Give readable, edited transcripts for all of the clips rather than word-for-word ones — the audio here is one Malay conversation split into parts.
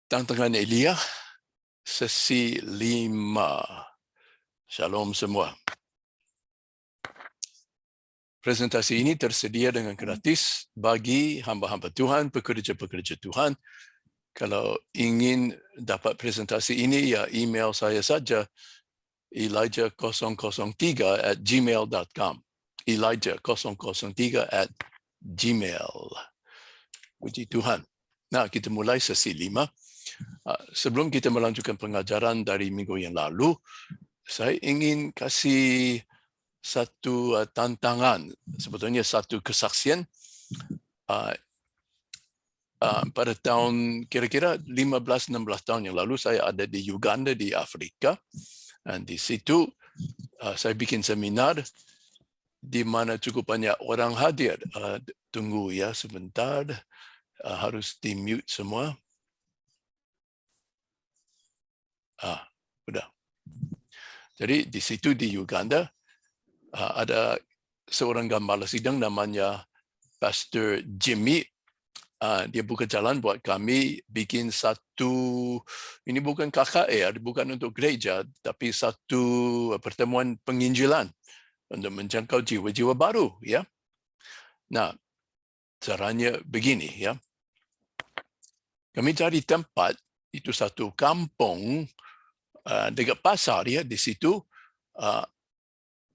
Tantangan Elia, sesi 5. Shalom semua. Presentasi ini tersedia dengan gratis bagi hamba-hamba Tuhan, pekerja-pekerja Tuhan. Kalau ingin dapat presentasi ini, ya email saya saja, elijah003@gmail.com. elijah003@gmail. Puji Tuhan. Nah, kita mulai sesi 5. Sebelum kita melanjutkan pengajaran dari minggu yang lalu, saya ingin kasih satu tantangan, sebetulnya satu kesaksian. Pada tahun kira-kira 15-16 tahun yang lalu, saya ada di Uganda, di Afrika. Dan di situ saya bikin seminar di mana cukup banyak orang hadir. Tunggu ya sebentar, harus di-mute semua. Sudah. Jadi di situ di Uganda ada seorang gembala sidang namanya Pastor Jimmy. Dia buka jalan buat kami bikin satu, ini bukan KKR, bukan untuk gereja, tapi satu pertemuan penginjilan untuk menjangkau jiwa-jiwa baru. Ya. Nah, caranya begini. Ya. Kami cari tempat, itu satu kampung dekat pasar. Ya, di situ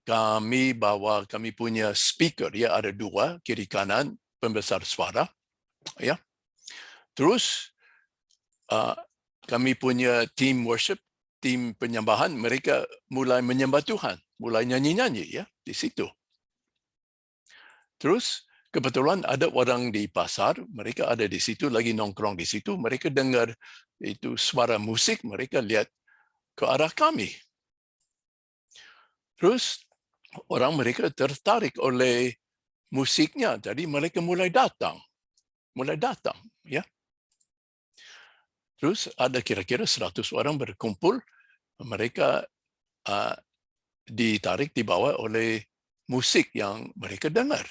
kami punya speaker, ya, ada 2 kiri kanan pembesar suara, ya. Terus kami punya tim worship, tim penyembahan, mereka mulai menyembah Tuhan, mulai nyanyi-nyanyi, ya, di situ. Terus kebetulan ada orang di pasar, mereka ada di situ lagi nongkrong di situ, mereka dengar itu suara musik, mereka lihat ke arah kami. Terus orang mereka tertarik oleh musiknya, jadi mereka mulai datang, ya. Terus ada kira-kira 100 orang berkumpul, mereka ditarik, dibawa oleh musik yang mereka dengar.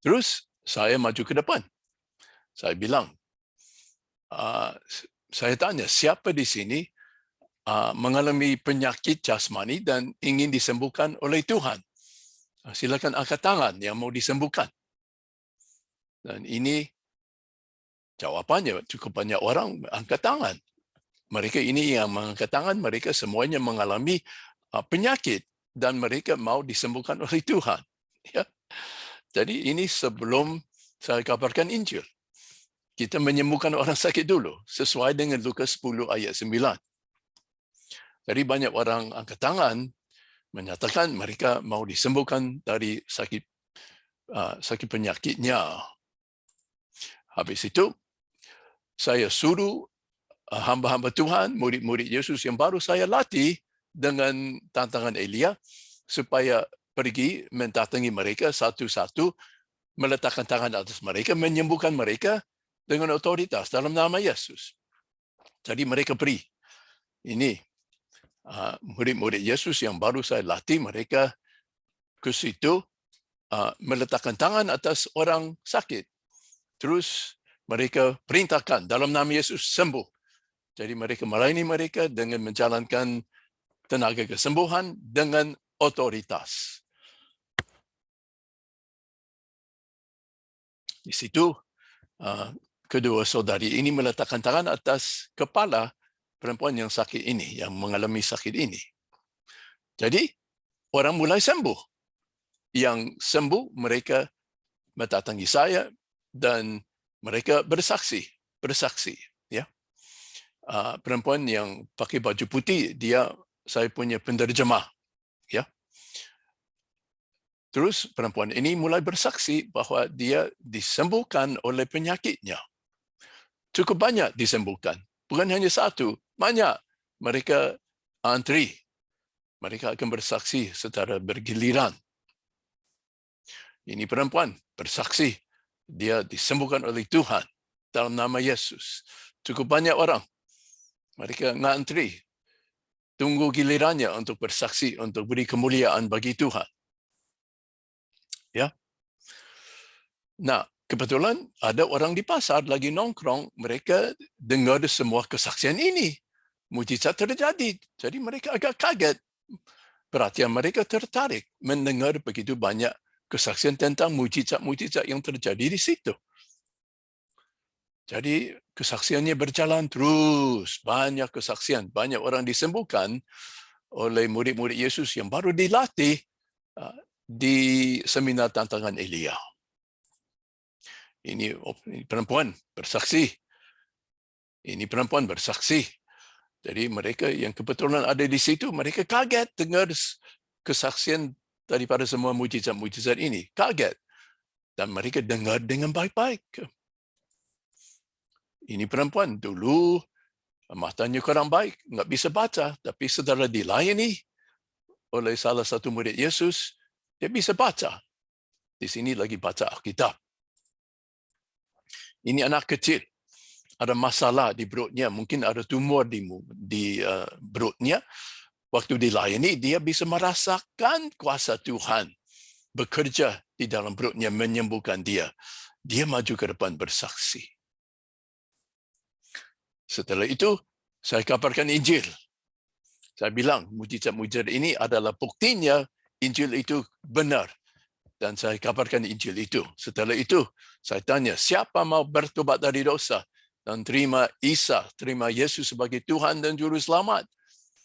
Terus saya maju ke depan, saya bilang, saya tanya, siapa di sini mengalami penyakit jasmani dan ingin disembuhkan oleh Tuhan? Silakan angkat tangan yang mau disembuhkan. Dan ini jawabannya, cukup banyak orang angkat tangan. Mereka ini yang mengangkat tangan, mereka semuanya mengalami penyakit dan mereka mau disembuhkan oleh Tuhan. Ya. Jadi ini sebelum saya kabarkan Injil. Kita menyembuhkan orang sakit dulu, sesuai dengan Lukas 10 ayat 9. Jadi banyak orang angkat tangan, menyatakan mereka mau disembuhkan dari sakit penyakitnya. Habis itu, saya suruh hamba-hamba Tuhan, murid-murid Yesus yang baru saya latih dengan tantangan Elia, supaya pergi mendatangi mereka satu-satu, meletakkan tangan atas mereka, menyembuhkan mereka dengan otoritas dalam nama Yesus. Jadi mereka pergi. Ini murid-murid Yesus yang baru saya latih, mereka ke situ meletakkan tangan atas orang sakit. Terus mereka perintahkan dalam nama Yesus sembuh. Jadi mereka melayani mereka dengan menjalankan tenaga kesembuhan dengan otoritas. Di situ kedua saudari ini meletakkan tangan atas kepala perempuan yang sakit ini, yang mengalami sakit ini. Jadi orang mulai sembuh. Yang sembuh mereka mendatangi saya dan mereka bersaksi, ya. Perempuan yang pakai baju putih, dia saya punya penterjemah, ya. Terus perempuan ini mulai bersaksi bahwa dia disembuhkan oleh penyakitnya. Cukup banyak disembuhkan, bukan hanya satu, banyak. Mereka antri, mereka akan bersaksi secara bergiliran. Ini perempuan bersaksi, dia disembuhkan oleh Tuhan dalam nama Yesus. Cukup banyak orang, mereka ngantri, tunggu gilirannya untuk bersaksi, untuk beri kemuliaan bagi Tuhan. Ya. Nah, kebetulan ada orang di pasar lagi nongkrong, mereka dengar semua kesaksian ini. Mujizat terjadi. Jadi mereka agak kaget. Perhatian mereka tertarik mendengar begitu banyak kesaksian tentang mujizat-mujizat yang terjadi di situ. Jadi kesaksiannya berjalan terus. Banyak kesaksian. Banyak orang disembuhkan oleh murid-murid Yesus yang baru dilatih di seminar tantangan Elia. Ini perempuan bersaksi. Ini perempuan bersaksi. Jadi mereka yang kebetulan ada di situ, mereka kaget dengar kesaksian daripada semua mujizat-mujizat ini. Kaget. Dan mereka dengar dengan baik-baik. Ini perempuan dulu matanya kurang baik, nggak bisa baca. Tapi setelah dilayani oleh salah satu murid Yesus, dia bisa baca. Di sini lagi baca Alkitab. Ini anak kecil. Ada masalah di perutnya, mungkin ada tumor di perutnya. Waktu dilayani, dia bisa merasakan kuasa Tuhan bekerja di dalam perutnya, menyembuhkan dia. Dia maju ke depan bersaksi. Setelah itu, saya kabarkan Injil. Saya bilang, mujizat-mujizat ini adalah buktinya Injil itu benar. Dan saya kabarkan Injil itu. Setelah itu, saya tanya, siapa mau bertobat dari dosa dan terima Isa, terima Yesus sebagai Tuhan dan Juru Selamat?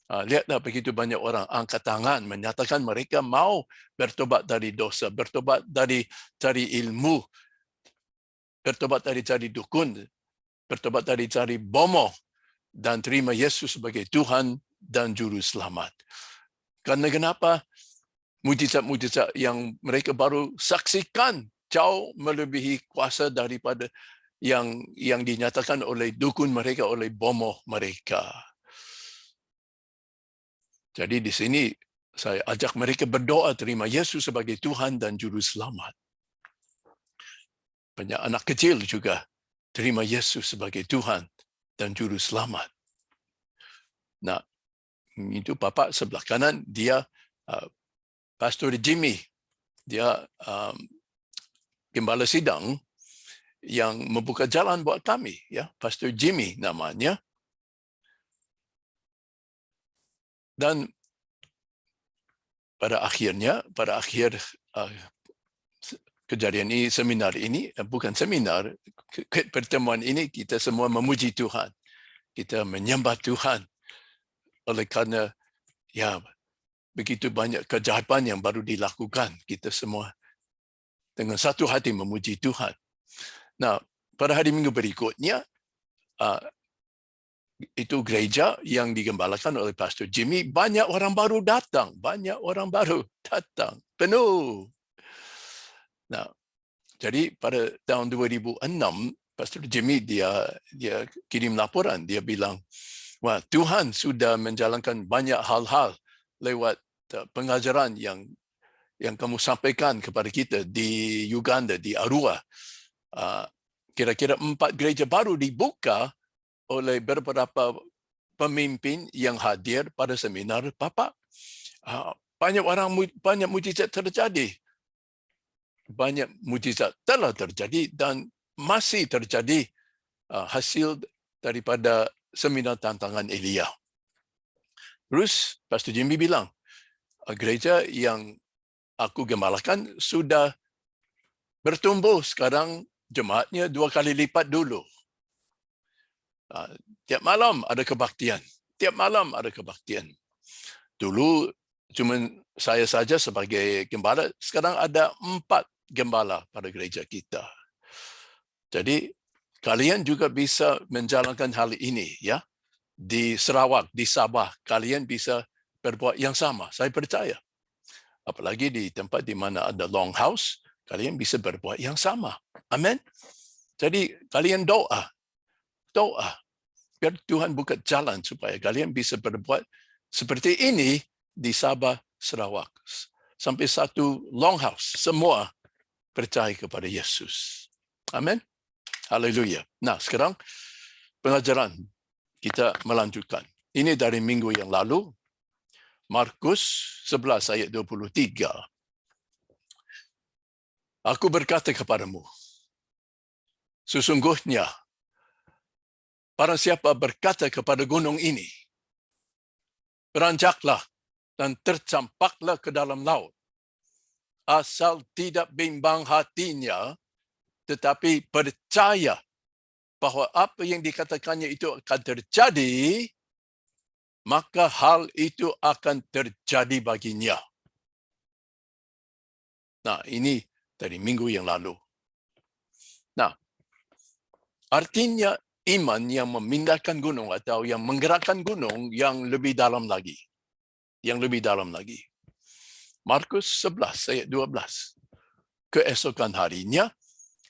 Lihatlah begitu banyak orang angkat tangan, menyatakan mereka mau bertobat dari dosa, bertobat dari cari ilmu, bertobat dari cari dukun, bertobat dari cari bomoh, dan terima Yesus sebagai Tuhan dan Juru Selamat. Karena kenapa? Mujizat-mujizat yang mereka baru saksikan jauh melebihi kuasa daripada yang dinyatakan oleh dukun mereka, oleh bomoh mereka. Jadi di sini saya ajak mereka berdoa terima Yesus sebagai Tuhan dan Juru Selamat. Banyak anak kecil juga terima Yesus sebagai Tuhan dan Juru Selamat. Nah, itu Bapak sebelah kanan, dia Pastor Jimmy. Dia gembala sidang yang membuka jalan buat kami, ya, Pastor Jimmy namanya. Dan pada akhir kejadian ini, seminar ini, bukan seminar, pertemuan ini kita semua memuji Tuhan. Kita menyembah Tuhan oleh karena ya begitu banyak kejahatan yang baru dilakukan. Kita semua dengan satu hati memuji Tuhan. Nah, pada hari Minggu berikutnya, itu gereja yang digembalakan oleh Pastor Jimmy, banyak orang baru datang. Penuh. Nah, jadi pada tahun 2006, Pastor Jimmy dia kirim laporan. Dia bilang, wah, Tuhan sudah menjalankan banyak hal-hal lewat pengajaran yang kamu sampaikan kepada kita di Uganda, di Arua. Kira-kira 4 gereja baru dibuka oleh beberapa pemimpin yang hadir pada seminar Bapak. Banyak mujizat terjadi. Banyak mujizat telah terjadi dan masih terjadi hasil daripada seminar tantangan Elia. Terus Pastor Jimmy bilang, gereja yang aku gembalakan sudah bertumbuh. Sekarang jemaatnya 2 kali lipat dulu. Tiap malam ada kebaktian. Dulu cuma saya saja sebagai gembala. Sekarang ada 4 gembala pada gereja kita. Jadi kalian juga bisa menjalankan hal ini, ya. Di Sarawak, di Sabah, kalian bisa berbuat yang sama. Saya percaya. Apalagi di tempat di mana ada longhouse, kalian bisa berbuat yang sama. Amin. Jadi kalian doa. Biar Tuhan buka jalan supaya kalian bisa berbuat seperti ini di Sabah, Sarawak. Sampai satu longhouse, semua percaya kepada Yesus. Amin. Haleluya. Nah, sekarang pengajaran kita melanjutkan. Ini dari minggu yang lalu, Markus 11 ayat 23. 'Aku berkata kepadamu, Sesungguhnya, barang siapa berkata kepada gunung ini, beranjaklah dan tercampaklah ke dalam laut, asal tidak bimbang hatinya, tetapi percaya bahawa apa yang dikatakannya itu akan terjadi, maka hal itu akan terjadi baginya. Nah, ini dari minggu yang lalu. Nah, artinya iman yang memindahkan gunung atau yang menggerakkan gunung yang lebih dalam lagi. Yang lebih dalam lagi. Markus 11 ayat 12. Keesokan harinya,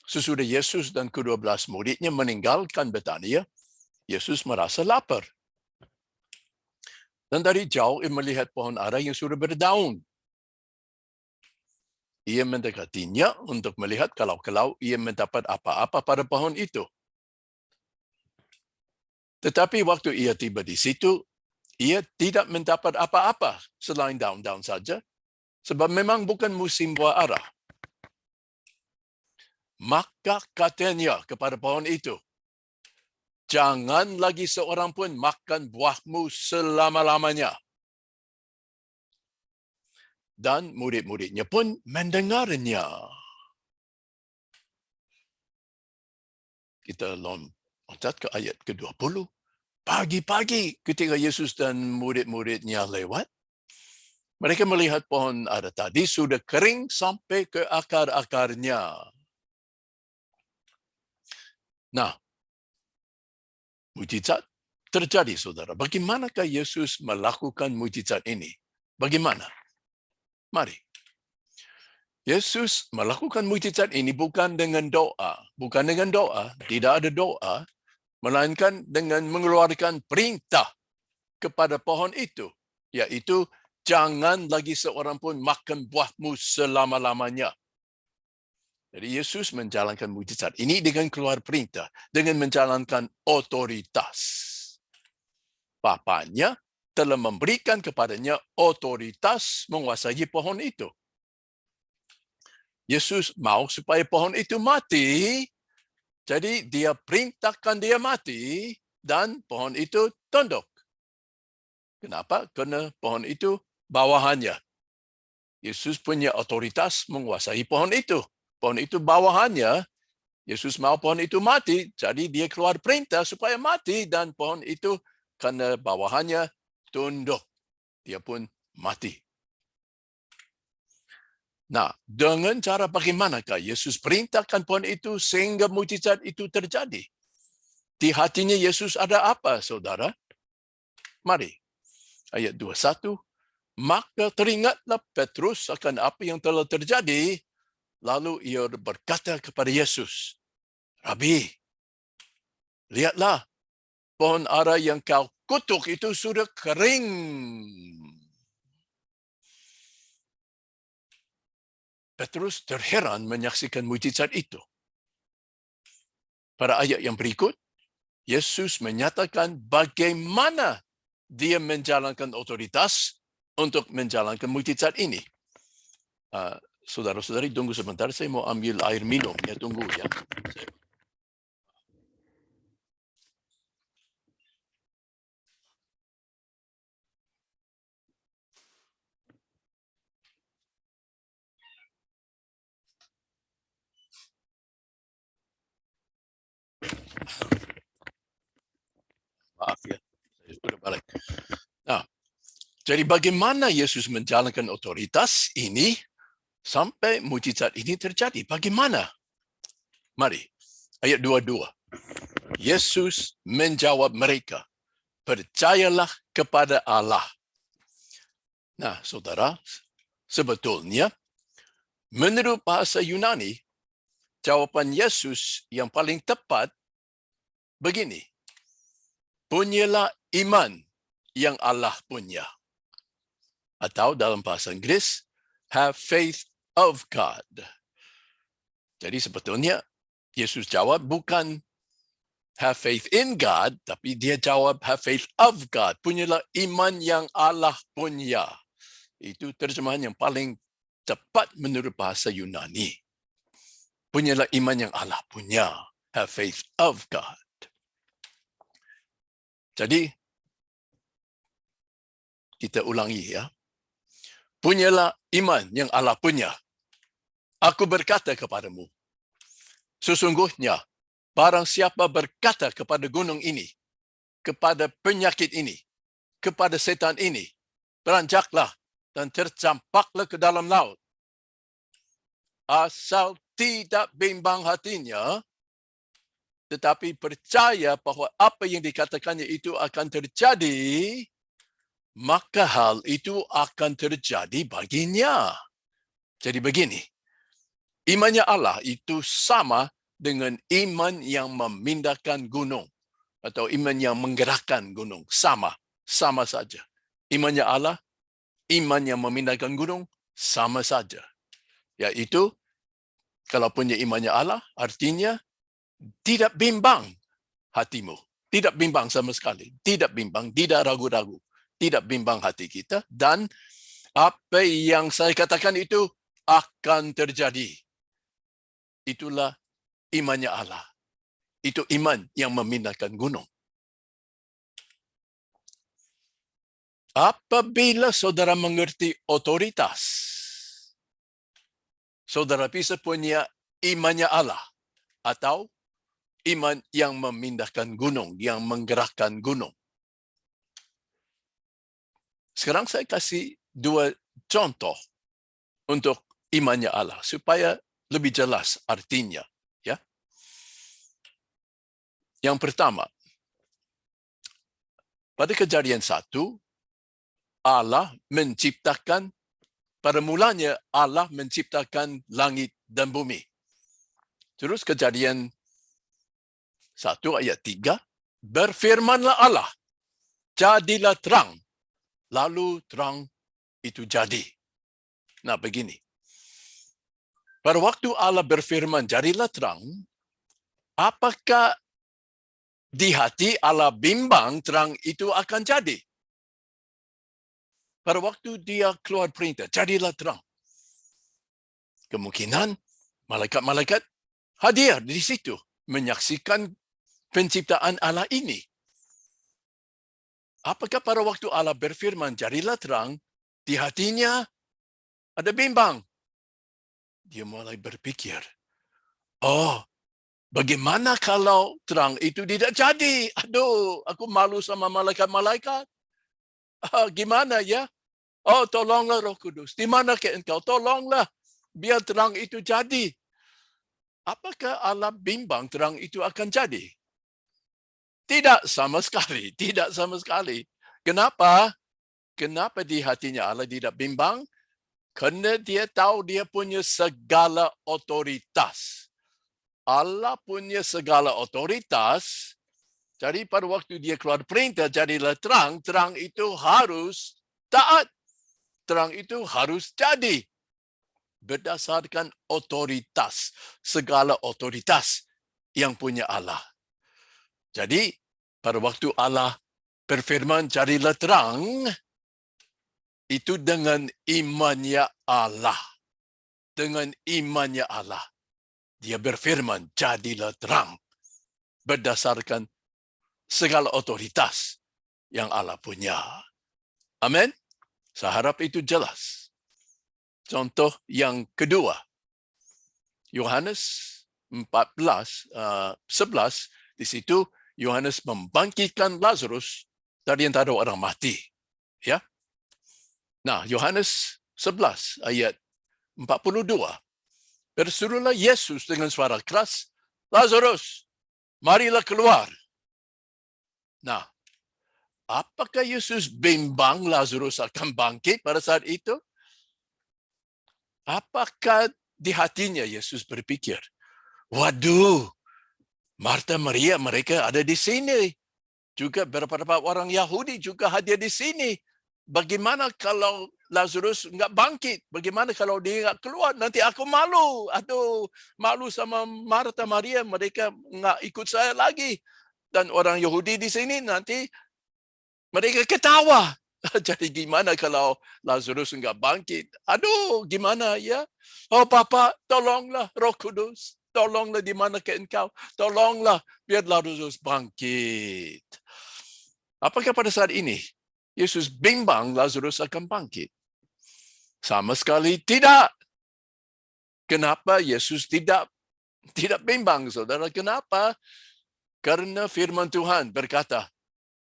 sesudah Yesus dan ke-12 muridnya meninggalkan Betania, Yesus merasa lapar. Dan dari jauh ia melihat pohon ara yang sudah berdaun. Ia mendekatinya untuk melihat kalau ia mendapat apa-apa pada pohon itu. Tetapi waktu ia tiba di situ, ia tidak mendapat apa-apa selain daun-daun saja, sebab memang bukan musim buah ara. Maka katanya kepada pohon itu, jangan lagi seorang pun makan buahmu selama-lamanya. Dan murid-muridnya pun mendengarnya. Kita loncat ke ayat ke-20. Pagi-pagi ketika Yesus dan murid-muridnya lewat, mereka melihat pohon ara tadi sudah kering sampai ke akar-akarnya. Nah, mujizat terjadi, saudara. Bagaimanakah Yesus melakukan mujizat ini? Bagaimana? Mari. Yesus melakukan mujizat ini bukan dengan doa. Bukan dengan doa, tidak ada doa, melainkan dengan mengeluarkan perintah kepada pohon itu, yaitu jangan lagi seorang pun makan buahmu selama-lamanya. Jadi Yesus menjalankan mujizat ini dengan keluar perintah, dengan menjalankan otoritas. Bapanya telah memberikan kepadanya otoritas menguasai pohon itu. Yesus mau supaya pohon itu mati, jadi dia perintahkan dia mati dan pohon itu tunduk. Kenapa? Karena pohon itu bawahannya. Yesus punya otoritas menguasai pohon itu. Pohon itu bawahannya. Yesus mau pohon itu mati, jadi dia keluar perintah supaya mati dan pohon itu karena bawahannya tunduk. Dia pun mati. Nah, dengan cara bagaimanakah Yesus perintahkan pohon itu sehingga mujizat itu terjadi? Di hatinya Yesus ada apa, saudara? Mari, ayat 21. Maka teringatlah Petrus akan apa yang telah terjadi. Lalu ia berkata kepada Yesus, Rabi, lihatlah, pohon ara yang kau kutuk itu sudah kering. Petrus terheran menyaksikan mujizat itu. Pada ayat yang berikut, Yesus menyatakan bagaimana dia menjalankan otoritas untuk menjalankan mujizat ini. Saudara-saudari, tunggu sebentar. Saya mau ambil air minum. Ya, tunggu ya. Maaf ya, saya sudah balik. Nah, jadi bagaimana Yesus menjalankan otoritas ini sampai mujizat ini terjadi? Bagaimana? Mari, ayat 22. Yesus menjawab mereka, percayalah kepada Allah. Nah, saudara, sebetulnya menurut bahasa Yunani, jawaban Yesus yang paling tepat begini. Punyalah iman yang Allah punya. Atau dalam bahasa Inggris, have faith of God. Jadi sebetulnya Yesus jawab bukan have faith in God, tapi dia jawab have faith of God. Punyalah iman yang Allah punya. Itu terjemahan yang paling tepat menurut bahasa Yunani. Punyalah iman yang Allah punya. have faith of God. Jadi, kita ulangi ya. Punyalah iman yang Allah punya. Aku berkata kepadamu, sesungguhnya barang siapa berkata kepada gunung ini, kepada penyakit ini, kepada setan ini, beranjaklah dan tercampaklah ke dalam laut. Asal tidak bimbang hatinya, tetapi percaya bahawa apa yang dikatakannya itu akan terjadi, maka hal itu akan terjadi baginya. Jadi begini, imannya Allah itu sama dengan iman yang memindahkan gunung atau iman yang menggerakkan gunung. Sama saja. Imannya Allah, iman yang memindahkan gunung, sama saja. Yaitu, kalau punya imannya Allah, artinya tidak bimbang hatimu. Tidak bimbang sama sekali. Tidak bimbang, tidak ragu-ragu. Tidak bimbang hati kita. Dan apa yang saya katakan itu akan terjadi. Itulah imannya Allah. Itu iman yang memindahkan gunung. Apabila saudara mengerti otoritas, saudara bisa punya imannya Allah atau iman yang memindahkan gunung, yang menggerakkan gunung. Sekarang saya kasih 2 contoh untuk imannya Allah supaya lebih jelas artinya. Ya. Yang pertama, pada Kejadian 1, Allah menciptakan, pada mulanya Allah menciptakan langit dan bumi. Terus Kejadian 1 ayat 3, berfirmanlah Allah, jadilah terang. Lalu terang itu jadi. Nah begini, pada waktu Allah berfirman, jadilah terang, apakah di hati Allah bimbang terang itu akan jadi? Pada waktu dia keluar perintah, jadilah terang. Kemungkinan malaikat-malaikat hadir di situ, menyaksikan penciptaan Allah ini. Apakah pada waktu Allah berfirman, jadilah terang, di hatinya ada bimbang? Dia mulai berpikir, oh, bagaimana kalau terang itu tidak jadi? Aduh, aku malu sama malaikat-malaikat. Gimana ya? Oh, tolonglah Roh Kudus. Di mana ke engkau? Tolonglah, biar terang itu jadi. Apakah Allah bimbang terang itu akan jadi? Tidak sama sekali. Tidak sama sekali. Kenapa? Kenapa di hatinya Allah tidak bimbang? Kerana dia tahu dia punya segala otoritas. Allah punya segala otoritas. Jadi pada waktu dia keluar perintah, jadilah terang, terang itu harus taat. Terang itu harus jadi. Berdasarkan otoritas. Segala otoritas yang punya Allah. Jadi, pada waktu Allah berfirman, jadilah terang, itu dengan imannya Allah. Dengan imannya Allah. Dia berfirman, jadilah terang. Berdasarkan segala otoritas yang Allah punya. Amin. Saya harap itu jelas. Contoh yang kedua. Yohanes 11, di situ Yohanes membangkitkan Lazarus dari antara orang mati. Ya. Nah, Yohanes 11 ayat 42. Berserulah Yesus dengan suara keras, Lazarus, marilah keluar. Nah, apakah Yesus bimbang Lazarus akan bangkit pada saat itu? Apakah di hatinya Yesus berpikir, waduh, Marta, Maria, mereka ada di sini. Juga beberapa orang Yahudi juga hadir di sini. Bagaimana kalau Lazarus enggak bangkit? Bagaimana kalau dia enggak keluar? Nanti aku malu. Aduh, malu sama Marta, Maria. Mereka enggak ikut saya lagi. Dan orang Yahudi di sini nanti mereka ketawa. Jadi gimana kalau Lazarus enggak bangkit? Aduh, gimana ya? Oh Papa, tolonglah Roh Kudus. tolonglah di manakah engkau? Tolonglah, biar Lazarus bangkit. Apakah pada saat ini Yesus bimbang Lazarus akan bangkit? Sama sekali tidak. Kenapa Yesus tidak bimbang, saudara? Kenapa? Karena firman Tuhan berkata,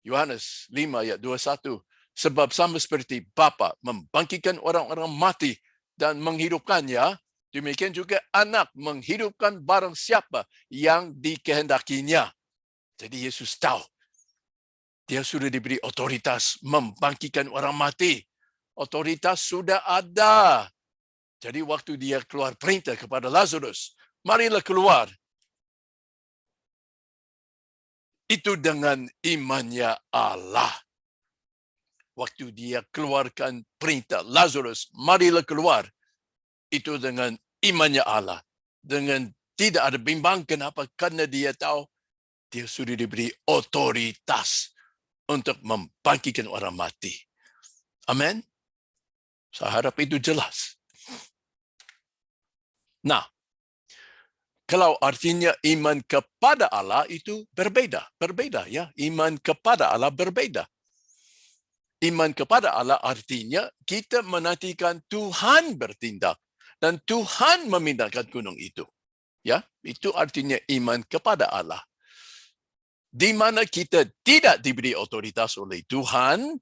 Yohanes 5 ayat 21, sebab sama seperti Bapa membangkitkan orang-orang mati dan menghidupkannya, demikian juga anak menghidupkan barang siapa yang dikehendakinya. Jadi Yesus tahu, dia sudah diberi otoritas membangkitkan orang mati. Otoritas sudah ada. Jadi waktu dia keluar perintah kepada Lazarus, marilah keluar. Itu dengan imannya Allah. Waktu dia keluarkan perintah, Lazarus, marilah keluar. Itu dengan imannya Allah. Dengan tidak ada bimbang. Kenapa? Karena dia tahu dia sudah diberi otoritas untuk membangkitkan orang mati. Amin. Saya harap itu jelas. Nah, kalau artinya iman kepada Allah itu berbeda. Berbeda ya. Iman kepada Allah berbeda. Iman kepada Allah artinya kita menantikan Tuhan bertindak. Dan Tuhan memindahkan gunung itu. Ya, itu artinya iman kepada Allah. Di mana kita tidak diberi otoritas oleh Tuhan,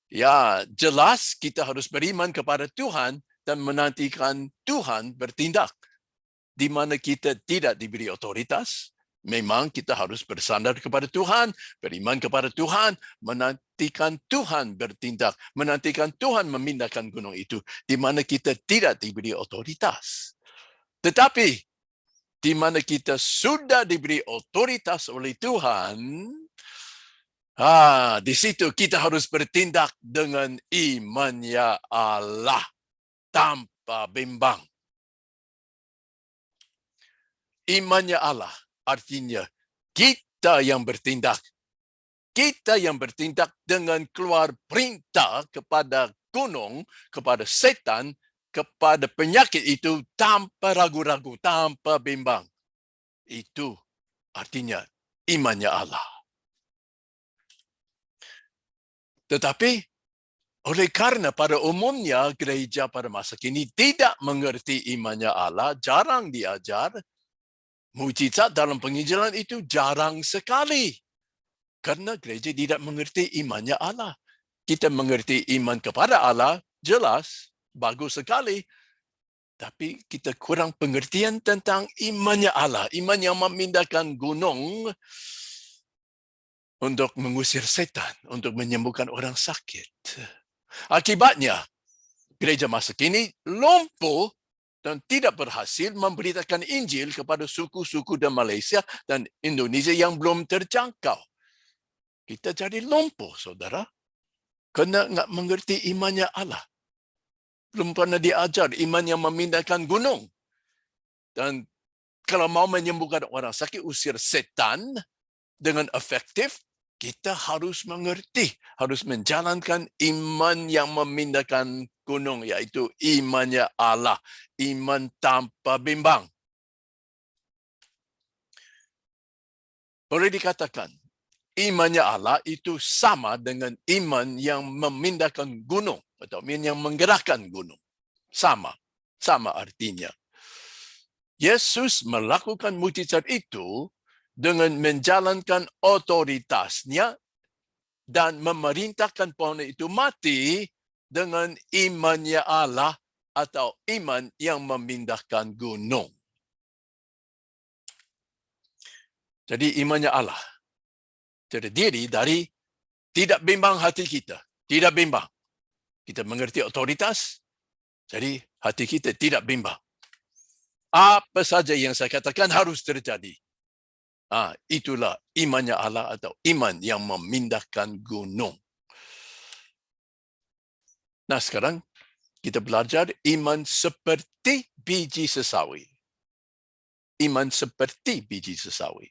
ya jelas kita harus beriman kepada Tuhan dan menantikan Tuhan bertindak. Di mana kita tidak diberi otoritas, memang kita harus bersandar kepada Tuhan, beriman kepada Tuhan, menantikan Tuhan bertindak, menantikan Tuhan memindahkan gunung itu, di mana kita tidak diberi otoritas. Tetapi, di mana kita sudah diberi otoritas oleh Tuhan, di situ kita harus bertindak dengan imannya Allah tanpa bimbang. Imannya Allah artinya kita yang bertindak. Kita yang bertindak dengan keluar perintah kepada gunung, kepada setan, kepada penyakit itu tanpa ragu-ragu, tanpa bimbang. Itu artinya imannya Allah. Tetapi oleh karena pada umumnya gereja pada masa kini tidak mengerti imannya Allah, jarang diajar, mujizat dalam penginjilan itu jarang sekali. Karena gereja tidak mengerti imannya Allah. Kita mengerti iman kepada Allah, jelas, bagus sekali. Tapi kita kurang pengertian tentang imannya Allah. Iman yang memindahkan gunung untuk mengusir setan, untuk menyembuhkan orang sakit. Akibatnya, gereja masa kini lumpuh dan tidak berhasil memberitakan Injil kepada suku-suku di Malaysia dan Indonesia yang belum terjangkau. Kita jadi lumpuh, saudara. Kerana enggak mengerti imannya Allah. Belum pernah diajar iman yang memindahkan gunung. Dan kalau mau menyembuhkan orang sakit, usir setan dengan efektif, kita harus mengerti, harus menjalankan iman yang memindahkan gunung, iaitu imannya Allah, iman tanpa bimbang. Boleh dikatakan, imannya Allah itu sama dengan iman yang memindahkan gunung atau iman yang menggerakkan gunung. Sama artinya. Yesus melakukan mujizat itu dengan menjalankan otoritasnya dan memerintahkan pohon itu mati dengan imannya Allah atau iman yang memindahkan gunung. Jadi imannya Allah terdiri dari tidak bimbang hati kita. Tidak bimbang. Kita mengerti otoritas, jadi hati kita tidak bimbang. Apa saja yang saya katakan harus terjadi. Itulah imannya Allah atau iman yang memindahkan gunung. Nah sekarang kita belajar iman seperti biji sesawi. Iman seperti biji sesawi.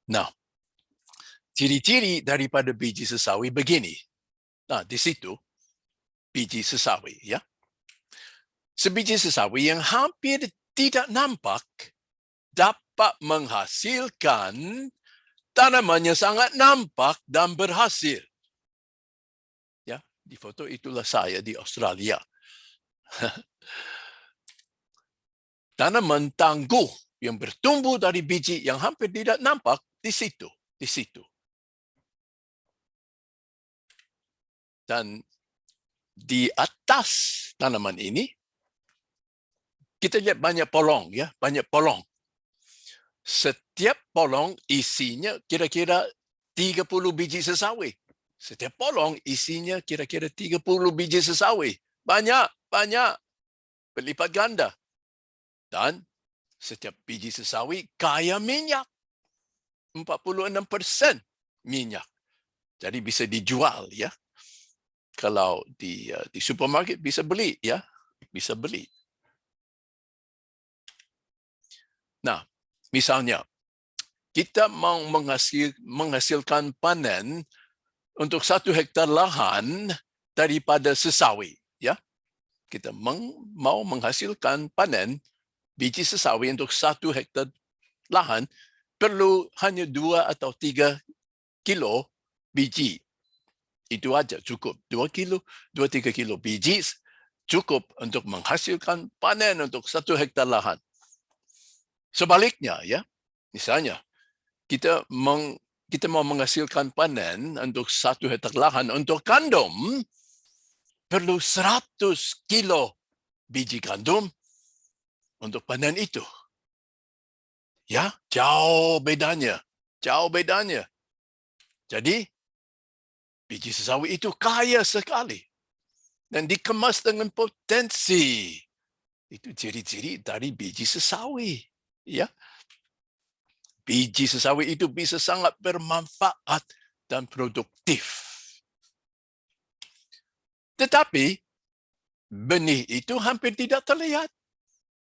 Nah, ciri-ciri daripada biji sesawi begini. Di situ, biji sesawi, ya. Sebiji sesawi yang hampir tidak nampak dapat menghasilkan tanaman yang sangat nampak dan berhasil. Ya, di foto itulah saya di Australia. Tanaman tangguh yang bertumbuh dari biji yang hampir tidak nampak di situ. Dan di atas tanaman ini, kita lihat banyak polong, ya, banyak polong. Setiap polong isinya kira-kira 30 biji sesawi. Setiap polong isinya kira-kira 30 biji sesawi. Banyak. Berlipat ganda. Dan setiap biji sesawi kaya minyak. 46% minyak. Jadi bisa dijual, ya. Kalau di supermarket bisa beli, ya. Bisa beli. Nah, misalnya kita mau menghasilkan panen untuk 1 hektar lahan daripada sesawi, ya. Kita mau menghasilkan panen biji sesawi untuk 1 hektar lahan, perlu hanya 2 atau 3 kilo biji. Itu aja cukup. 2-3 kilo biji cukup untuk menghasilkan panen untuk 1 hektar lahan. Sebaliknya, ya, misalnya kita mau menghasilkan panen untuk 1 hektar lahan untuk gandum, perlu 100 kilo biji gandum untuk panen itu. Ya, jauh bedanya. Jadi, biji sesawi itu kaya sekali dan dikemas dengan potensi. Itu ciri-ciri dari biji sesawi, ya. Biji sesawi itu bisa sangat bermanfaat dan produktif. Tetapi benih itu hampir tidak terlihat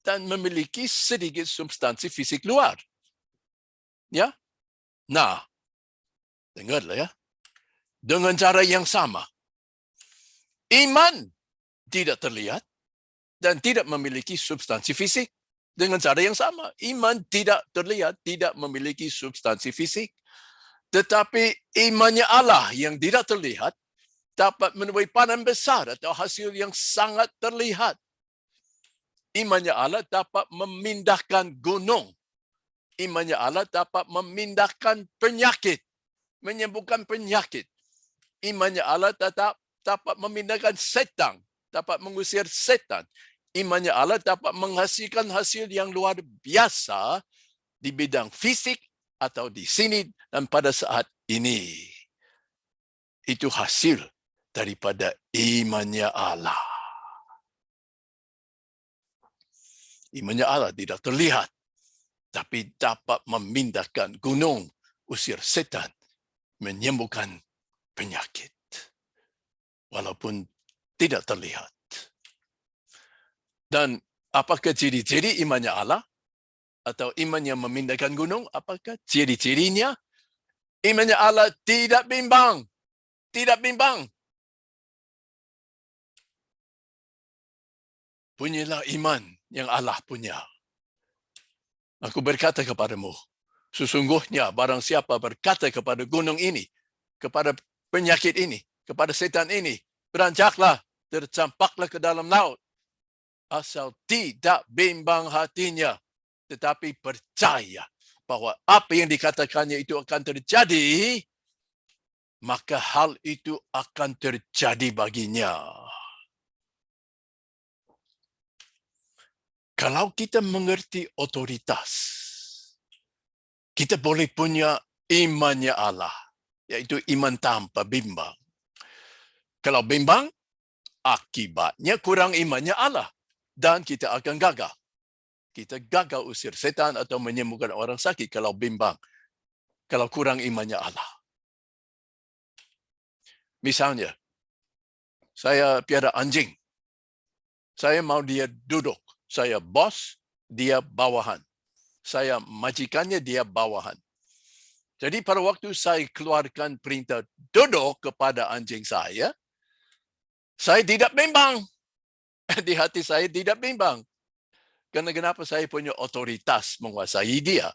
dan memiliki sedikit substansi fisik luar. Ya. Nah, dengarlah, ya. Dengan cara yang sama, iman tidak terlihat dan tidak memiliki substansi fisik. Dengan cara yang sama, iman tidak terlihat, tidak memiliki substansi fisik. Tetapi imannya Allah yang tidak terlihat dapat menuai panen besar atau hasil yang sangat terlihat. Imannya Allah dapat memindahkan gunung. Imannya Allah dapat memindahkan penyakit, menyembuhkan penyakit. Imannya Allah dapat memindahkan setan, dapat mengusir setan. Imannya Allah dapat menghasilkan hasil yang luar biasa di bidang fisik atau di sini dan pada saat ini. Itu hasil daripada imannya Allah. Imannya Allah tidak terlihat, tapi dapat memindahkan gunung, usir setan, menyembuhkan penyakit. Walaupun tidak terlihat. Dan apakah ciri-ciri imannya Allah? Atau iman yang memindahkan gunung? Apakah ciri-cirinya? Imannya Allah tidak bimbang. Tidak bimbang. Punyalah iman yang Allah punya. Aku berkata kepadamu, sesungguhnya barang siapa berkata kepada gunung ini, kepada penyakit ini, kepada setan ini, beranjaklah, tercampaklah ke dalam laut. Asal tidak bimbang hatinya, tetapi percaya bahwa apa yang dikatakannya itu akan terjadi, maka hal itu akan terjadi baginya. Kalau kita mengerti otoritas, kita boleh punya imannya Allah, yaitu iman tanpa bimbang. Kalau bimbang, akibatnya kurang imannya Allah. Dan kita akan gagal. Kita gagal usir setan atau menyembuhkan orang sakit kalau bimbang. Kalau kurang imannya Allah. Misalnya, saya piara anjing. Saya mau dia duduk. Saya bos, dia bawahan. Saya majikannya, dia bawahan. Jadi pada waktu saya keluarkan perintah duduk kepada anjing saya, Saya tidak bimbang. Di hati saya tidak bimbang. Karena kenapa? Saya punya otoritas menguasai dia.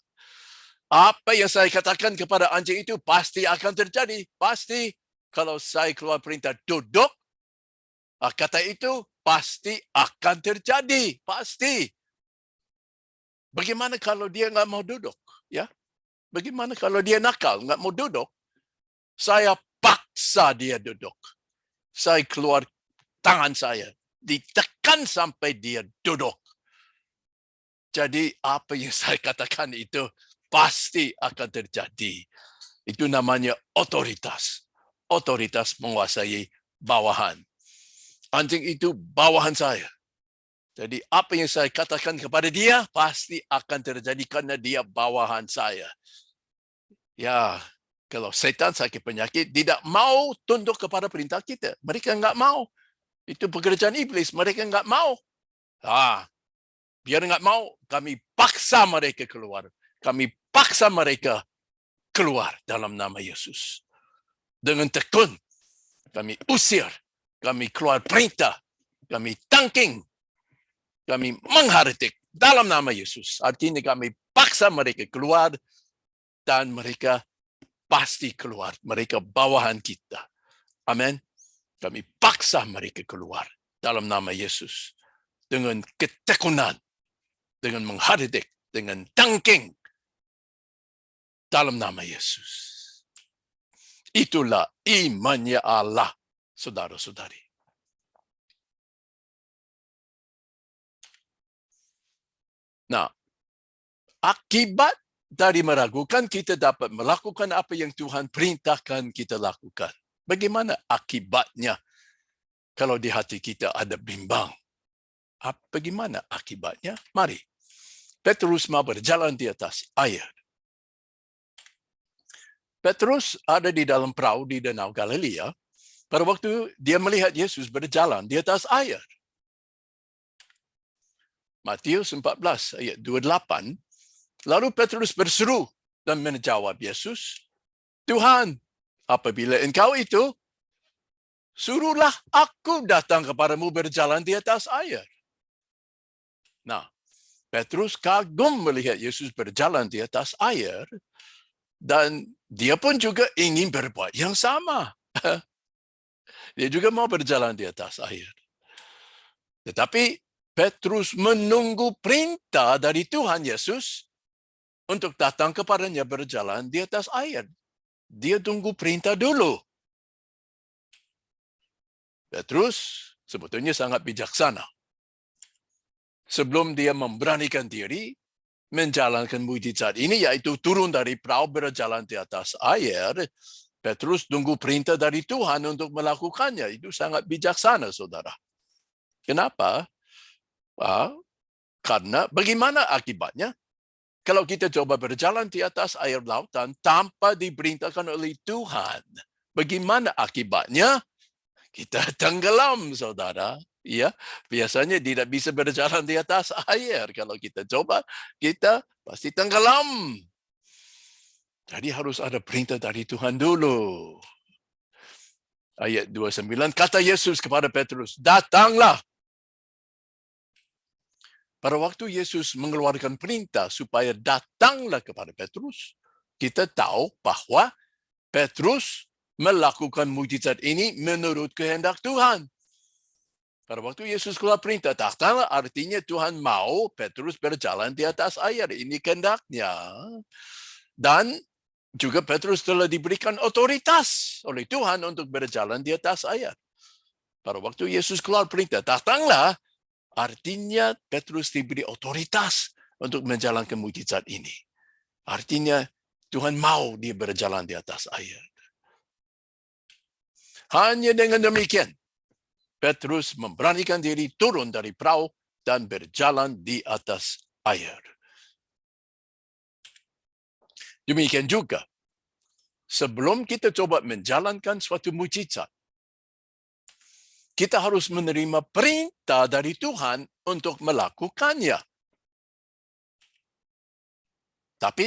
Apa yang saya katakan kepada anjing itu pasti akan terjadi. Pasti. Kalau saya keluar perintah duduk, kata itu pasti akan terjadi. Pasti. Bagaimana kalau dia nggak mau duduk? Ya, bagaimana kalau dia nakal, nggak mau duduk? Saya paksa dia duduk. Saya keluar tangan saya, ditekan sampai dia duduk. Jadi apa yang saya katakan itu pasti akan terjadi. Itu namanya otoritas. Otoritas menguasai bawahan. Anjing itu bawahan saya. Jadi apa yang saya katakan kepada dia pasti akan terjadi karena dia bawahan saya. Ya, kalau setan sakit penyakit tidak mau tunduk kepada perintah kita. Mereka enggak mau. Itu pekerjaan iblis. Mereka enggak mau. Biar enggak mau, kami paksa mereka keluar. Kami paksa mereka keluar dalam nama Yesus. Dengan tekun, kami usir. Kami keluar perintah. Kami tangking. Kami menghardik dalam nama Yesus. Artinya kami paksa mereka keluar dan mereka pasti keluar. Mereka bawahan kita. Amin. Kami paksa mereka keluar dalam nama Yesus. Dengan ketekunan. Dengan menghardik. Dengan tangking. Dalam nama Yesus. Itulah imannya Allah, saudara-saudari. Nah, akibat dari meragukan, kita dapat melakukan apa yang Tuhan perintahkan kita lakukan. Bagaimana akibatnya kalau di hati kita ada bimbang? Bagaimana akibatnya? Mari. Petrus mau berjalan di atas air. Petrus ada di dalam perahu di Danau Galilea. Pada waktu dia melihat Yesus berjalan di atas air. Matius 14 ayat 28. Lalu Petrus berseru dan menjawab Yesus, Tuhan, apabila engkau itu, suruhlah aku datang kepadamu berjalan di atas air. Nah, Petrus kagum melihat Yesus berjalan di atas air dan dia pun juga ingin berbuat yang sama. Dia juga mau berjalan di atas air. Tetapi Petrus menunggu perintah dari Tuhan Yesus untuk datang kepadanya berjalan di atas air. Dia tunggu perintah dulu. Petrus sebetulnya sangat bijaksana. Sebelum dia memberanikan diri menjalankan mukjizat ini, yaitu turun dari perahu berjalan di atas air, Petrus tunggu perintah dari Tuhan untuk melakukannya. Itu sangat bijaksana, saudara. Kenapa? Karena bagaimana akibatnya? Kalau kita coba berjalan di atas air lautan tanpa diperintahkan oleh Tuhan, bagaimana akibatnya? Kita tenggelam, saudara. Ya, biasanya tidak bisa berjalan di atas air. Kalau kita coba, kita pasti tenggelam. Jadi harus ada perintah dari Tuhan dulu. Ayat 29, kata Yesus kepada Petrus, datanglah. Pada waktu Yesus mengeluarkan perintah supaya datanglah kepada Petrus, kita tahu bahwa Petrus melakukan mukjizat ini menurut kehendak Tuhan. Pada waktu Yesus keluar perintah, datanglah artinya Tuhan mau Petrus berjalan di atas air. Ini kehendaknya. Dan juga Petrus telah diberikan otoritas oleh Tuhan untuk berjalan di atas air. Pada waktu Yesus keluar perintah, datanglah. Artinya Petrus diberi otoritas untuk menjalankan mukjizat ini. Artinya Tuhan mau dia berjalan di atas air. Hanya dengan demikian, Petrus memberanikan diri turun dari perahu dan berjalan di atas air. Demikian juga, sebelum kita coba menjalankan suatu mukjizat, kita harus menerima perintah dari Tuhan untuk melakukannya. Tapi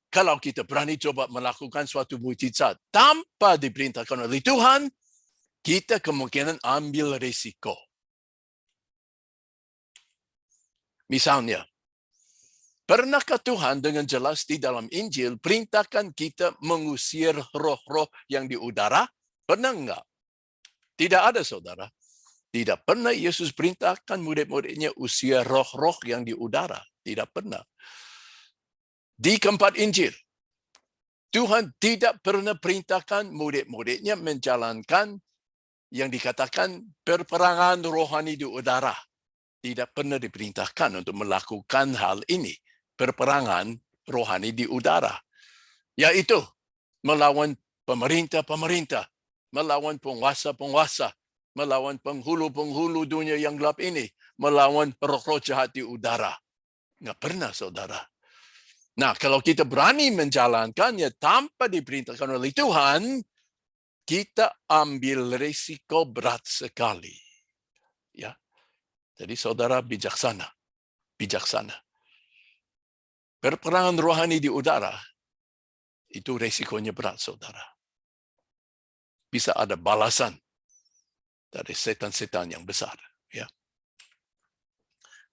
kalau kita berani coba melakukan suatu mukjizat tanpa diperintahkan oleh Tuhan, kita kemungkinan ambil risiko. Misalnya, pernahkah Tuhan dengan jelas di dalam Injil perintahkan kita mengusir roh-roh yang di udara? Pernah enggak? Tidak ada, saudara. Tidak pernah Yesus perintahkan murid-muridnya usir roh-roh yang di udara. Tidak pernah. Di keempat Injil, Tuhan tidak pernah perintahkan murid-muridnya menjalankan yang dikatakan perperangan rohani di udara. Tidak pernah diperintahkan untuk melakukan hal ini. Perperangan rohani di udara. Yaitu melawan pemerintah-pemerintah, melawan penguasa-penguasa, melawan penghulu-penghulu dunia yang gelap ini, melawan roh-roh jahat di udara. Nggak pernah, saudara. Nah, kalau kita berani menjalankannya tanpa diperintahkan oleh Tuhan, kita ambil risiko berat sekali. Ya. Jadi saudara bijaksana. Bijaksana. Perperangan rohani di udara, itu risikonya berat, saudara. Bisa ada balasan dari setan-setan yang besar. Ya.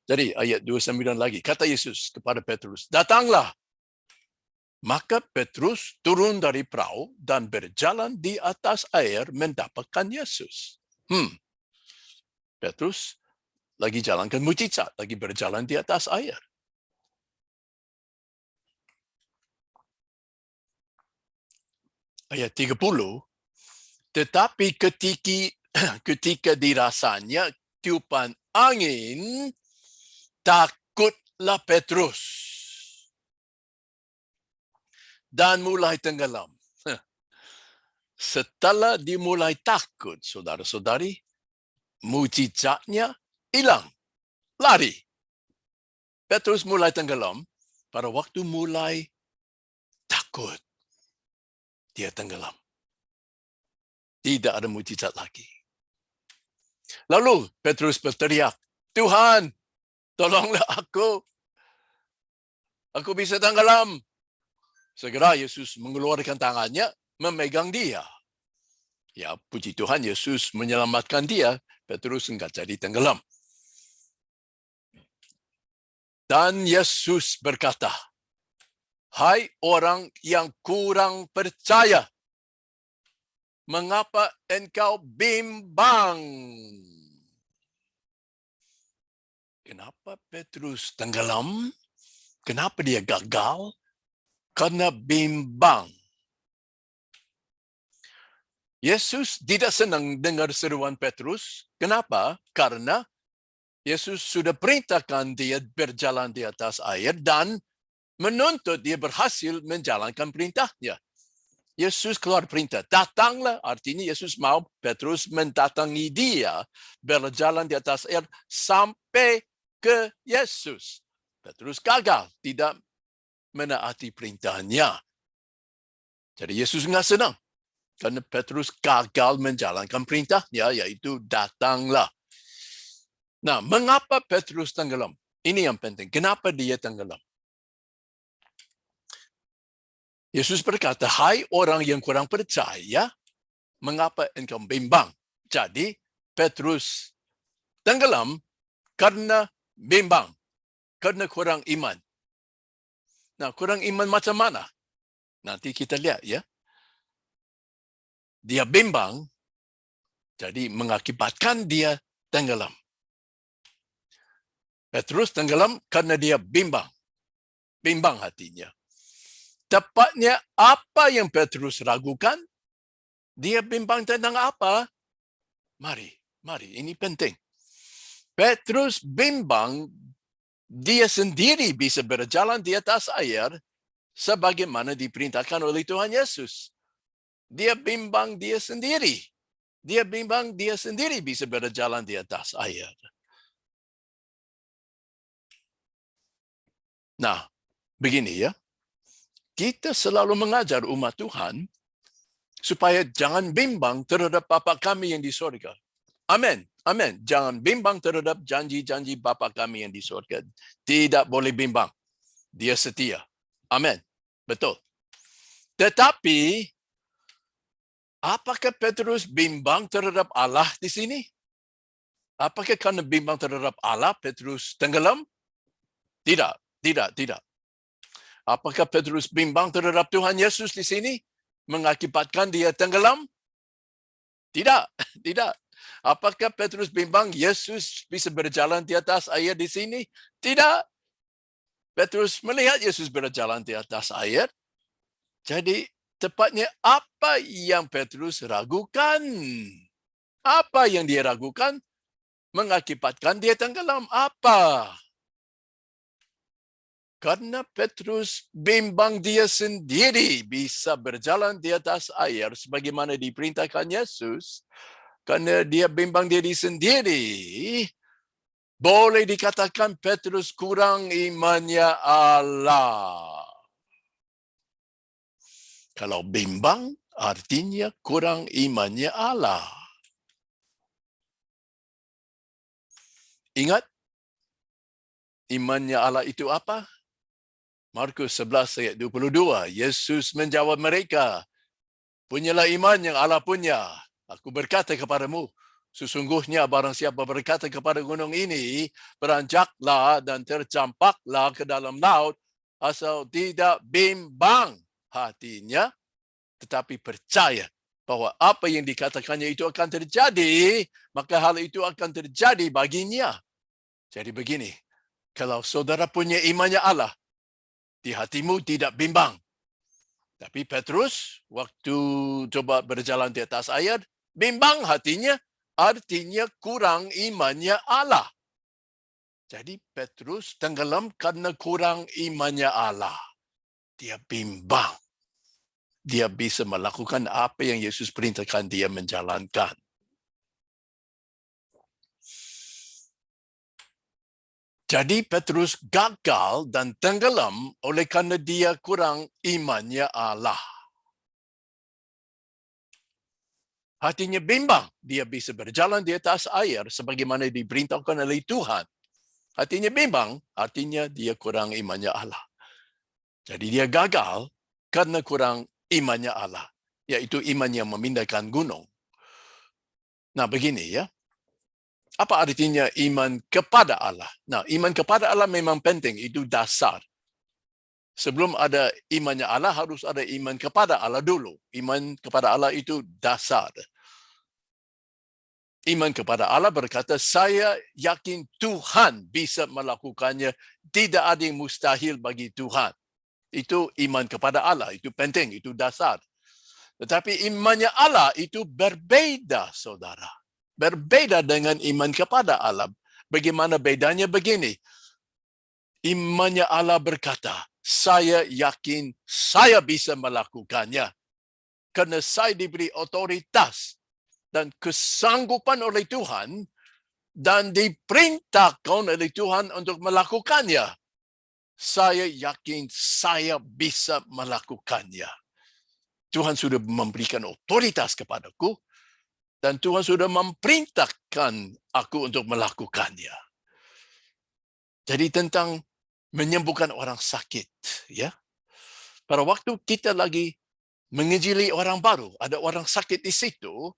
Jadi ayat 29 lagi, kata Yesus kepada Petrus, datanglah. Maka Petrus turun dari perahu dan berjalan di atas air mendapatkan Yesus. Petrus lagi jalankan mujizat, lagi berjalan di atas air. Ayat 30, tetapi ketika dirasanya tiupan angin, takutlah Petrus dan mulai tenggelam. Setelah dimulai takut, saudara-saudari, mujizatnya hilang, lari. Petrus mulai tenggelam, pada waktu mulai takut, dia tenggelam. Tidak ada mujizat lagi. Lalu Petrus berteriak, Tuhan, tolonglah aku. Aku bisa tenggelam. Segera Yesus mengeluarkan tangannya, memegang dia. Ya, puji Tuhan, Yesus menyelamatkan dia. Petrus enggak jadi tenggelam. Dan Yesus berkata, hai orang yang kurang percaya, mengapa engkau bimbang? Kenapa Petrus tenggelam? Kenapa dia gagal? Karena bimbang. Yesus tidak senang dengar seruan Petrus. Kenapa? Karena Yesus sudah perintahkan dia berjalan di atas air dan menuntut dia berhasil menjalankan perintahnya. Yesus keluar perintah, datanglah, artinya Yesus mau Petrus mendatangi dia, berjalan di atas air sampai ke Yesus. Petrus gagal, tidak menaati perintahnya. Jadi Yesus enggak senang, karena Petrus gagal menjalankan perintahnya, yaitu datanglah. Nah, mengapa Petrus tenggelam? Ini yang penting. Kenapa dia tenggelam? Yesus berkata, hai orang yang kurang percaya, mengapa engkau bimbang? Jadi, Petrus tenggelam karena bimbang, karena kurang iman. Nah, kurang iman macam mana? Nanti kita lihat ya. Dia bimbang, jadi mengakibatkan dia tenggelam. Petrus tenggelam karena dia bimbang. Bimbang hatinya. Tepatnya apa yang Petrus ragukan? Dia bimbang tentang apa? Mari, ini penting. Petrus bimbang dia sendiri bisa berjalan di atas air sebagaimana diperintahkan oleh Tuhan Yesus. Dia bimbang dia sendiri. Dia bimbang dia sendiri bisa berjalan di atas air. Nah, begini ya. Kita selalu mengajar umat Tuhan supaya jangan bimbang terhadap Bapa kami yang di surga. Amin. Amin. Jangan bimbang terhadap janji-janji Bapa kami yang di surga. Tidak boleh bimbang. Dia setia. Amin. Betul. Tetapi Apakah Petrus bimbang terhadap Allah di sini? Apakah karena bimbang terhadap Allah, Petrus tenggelam? Tidak, tidak. Apakah Petrus bimbang terhadap Tuhan Yesus di sini? Mengakibatkan dia tenggelam? Tidak, tidak. Apakah Petrus bimbang Yesus bisa berjalan di atas air di sini? Tidak. Petrus melihat Yesus berjalan di atas air. Jadi, tepatnya apa yang Petrus ragukan? Apa yang dia ragukan mengakibatkan dia tenggelam? Apa? Karena Petrus bimbang dia sendiri bisa berjalan di atas air sebagaimana diperintahkan Yesus. Karena dia bimbang diri sendiri, boleh dikatakan Petrus kurang imannya Allah. Kalau bimbang, artinya kurang imannya Allah. Ingat, imannya Allah itu apa? Markus 11 ayat 22. Yesus menjawab mereka, punyalah iman yang Allah punya. Aku berkata kepadamu, sesungguhnya barang siapa berkata kepada gunung ini, beranjaklah dan tercampaklah ke dalam laut, asal tidak bimbang hatinya, tetapi percaya bahwa apa yang dikatakannya itu akan terjadi, maka hal itu akan terjadi baginya. Jadi begini, kalau saudara punya imannya Allah, di hatimu tidak bimbang. Tapi Petrus, waktu coba berjalan di atas air, bimbang hatinya, artinya kurang imannya Allah. Jadi Petrus tenggelam karena kurang imannya Allah. Dia bimbang. Dia bisa melakukan apa yang Yesus perintahkan dia menjalankan. Jadi Petrus gagal dan tenggelam oleh karena dia kurang imannya Allah. Hatinya bimbang. Dia bisa berjalan di atas air sebagaimana diperintahkan oleh Tuhan. Hatinya bimbang, artinya dia kurang imannya Allah. Jadi dia gagal karena kurang imannya Allah. Yaitu iman yang memindahkan gunung. Nah begini ya. Apa artinya iman kepada Allah? Nah, iman kepada Allah memang penting. Itu dasar. Sebelum ada imannya Allah, harus ada iman kepada Allah dulu. Iman kepada Allah itu dasar. Iman kepada Allah berkata, saya yakin Tuhan bisa melakukannya. Tidak ada yang mustahil bagi Tuhan. Itu iman kepada Allah. Itu penting. Itu dasar. Tetapi imannya Allah itu berbeda, saudara. Berbeda dengan iman kepada Allah. Bagaimana bedanya begini? Imannya Allah berkata, saya yakin saya bisa melakukannya. Karena saya diberi otoritas dan kesanggupan oleh Tuhan dan diperintahkan oleh Tuhan untuk melakukannya. Saya yakin saya bisa melakukannya. Tuhan sudah memberikan otoritas kepadaku dan Tuhan sudah memerintahkan aku untuk melakukannya. Jadi tentang menyembuhkan orang sakit, ya. Pada waktu kita lagi menginjili orang baru, ada orang sakit di situ,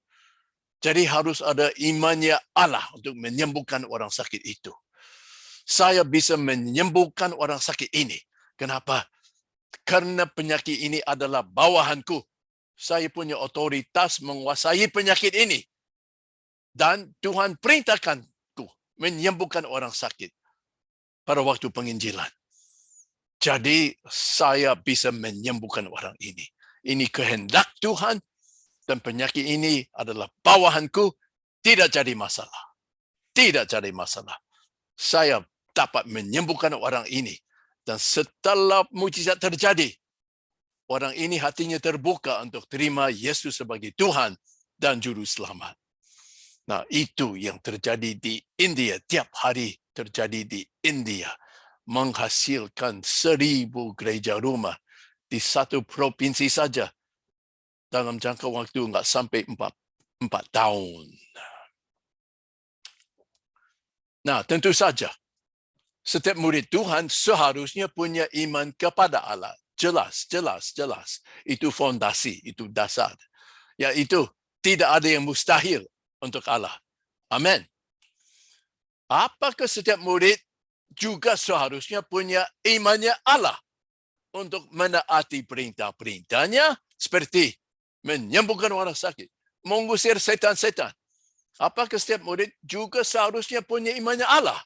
jadi harus ada imannya Allah untuk menyembuhkan orang sakit itu. Saya bisa menyembuhkan orang sakit ini. Kenapa? Karena penyakit ini adalah bawahanku. Saya punya otoritas menguasai penyakit ini. Dan Tuhan perintahkanku menyembuhkan orang sakit pada waktu penginjilan. Jadi saya bisa menyembuhkan orang ini. Ini kehendak Tuhan dan penyakit ini adalah bawahanku. Tidak jadi masalah. Tidak jadi masalah. Saya dapat menyembuhkan orang ini. Dan setelah mujizat terjadi, orang ini hatinya terbuka untuk terima Yesus sebagai Tuhan dan Juru Selamat. Nah, itu yang terjadi di India. Tiap hari terjadi di India. Menghasilkan 1,000 gereja rumah di satu provinsi saja. Dalam jangka waktu enggak sampai 4 tahun. Nah, tentu saja. Setiap murid Tuhan seharusnya punya iman kepada Allah. Jelas. Itu fondasi, itu dasar. Yaitu tidak ada yang mustahil untuk Allah. Amin. Apakah setiap murid juga seharusnya punya imannya Allah untuk menaati perintah-perintahnya seperti menyembuhkan orang sakit, mengusir setan-setan. Apakah setiap murid juga seharusnya punya imannya Allah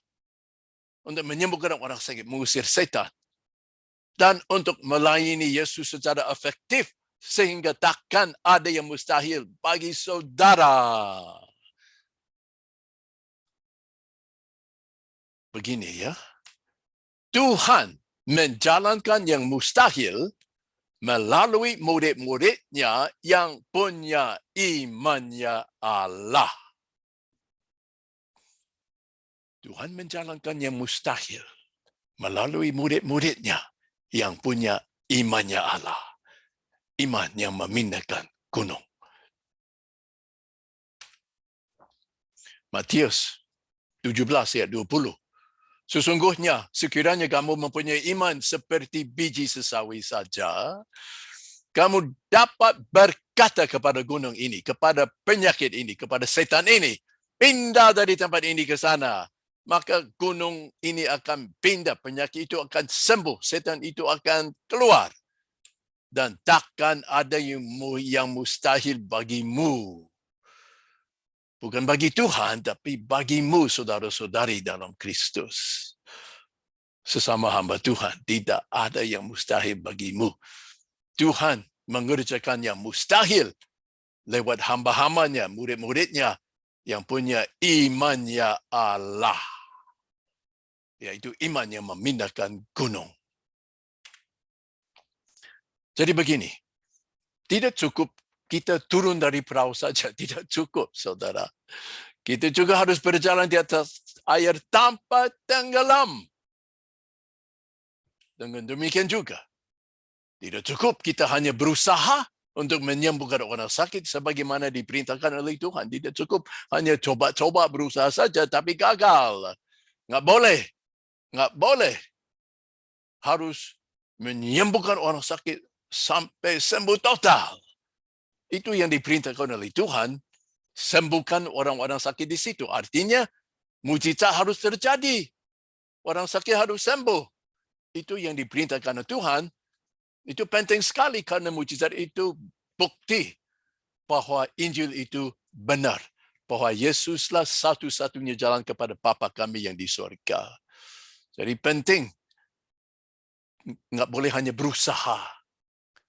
untuk menyembuhkan orang sakit, mengusir setan, dan untuk melayani Yesus secara efektif sehingga takkan ada yang mustahil bagi saudara. Begini ya, Tuhan menjalankan yang mustahil melalui murid-muridnya yang punya imannya Allah. Tuhan menjalankan yang mustahil melalui murid-muridnya yang punya imannya Allah. Iman yang memindahkan gunung. Matius 17 ayat 20. Sesungguhnya sekiranya kamu mempunyai iman seperti biji sesawi saja, kamu dapat berkata kepada gunung ini, kepada penyakit ini, kepada setan ini, pindah dari tempat ini ke sana. Maka gunung ini akan pindah, penyakit itu akan sembuh, setan itu akan keluar. Dan takkan ada yang mustahil bagimu. Bukan bagi Tuhan, tapi bagimu saudara-saudari dalam Kristus. Sesama hamba Tuhan, tidak ada yang mustahil bagimu. Tuhan mengerjakan yang mustahil lewat hamba-hambanya, murid-muridnya yang punya imannya Allah. Yaitu iman yang memindahkan gunung. Jadi begini, tidak cukup kita turun dari perahu saja, tidak cukup saudara. Kita juga harus berjalan di atas air tanpa tenggelam. Dengan demikian juga, tidak cukup kita hanya berusaha untuk menyembuhkan orang sakit sebagaimana diperintahkan oleh Tuhan. Tidak cukup hanya coba-coba berusaha saja tapi gagal. Nggak boleh. Harus menyembuhkan orang sakit sampai sembuh total. Itu yang diperintahkan oleh Tuhan. Sembuhkan orang-orang sakit di situ. Artinya, mujizat harus terjadi. Orang sakit harus sembuh. Itu yang diperintahkan oleh Tuhan. Itu penting sekali karena mujizat itu bukti bahwa Injil itu benar. Bahwa Yesuslah satu-satunya jalan kepada Bapa kami yang di surga. Jadi penting. Nggak boleh hanya berusaha.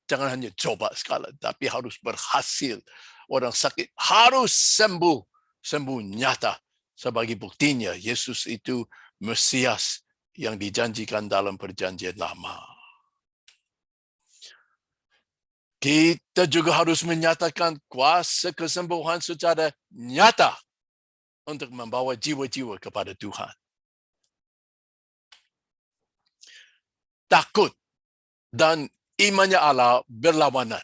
Jangan hanya coba sekali, tapi harus berhasil. Orang sakit harus sembuh. Sembuh nyata. Sebagai buktinya, Yesus itu Mesias yang dijanjikan dalam perjanjian lama. Kita juga harus menyatakan kuasa kesembuhan secara nyata untuk membawa jiwa-jiwa kepada Tuhan. Takut dan imannya Allah berlawanan.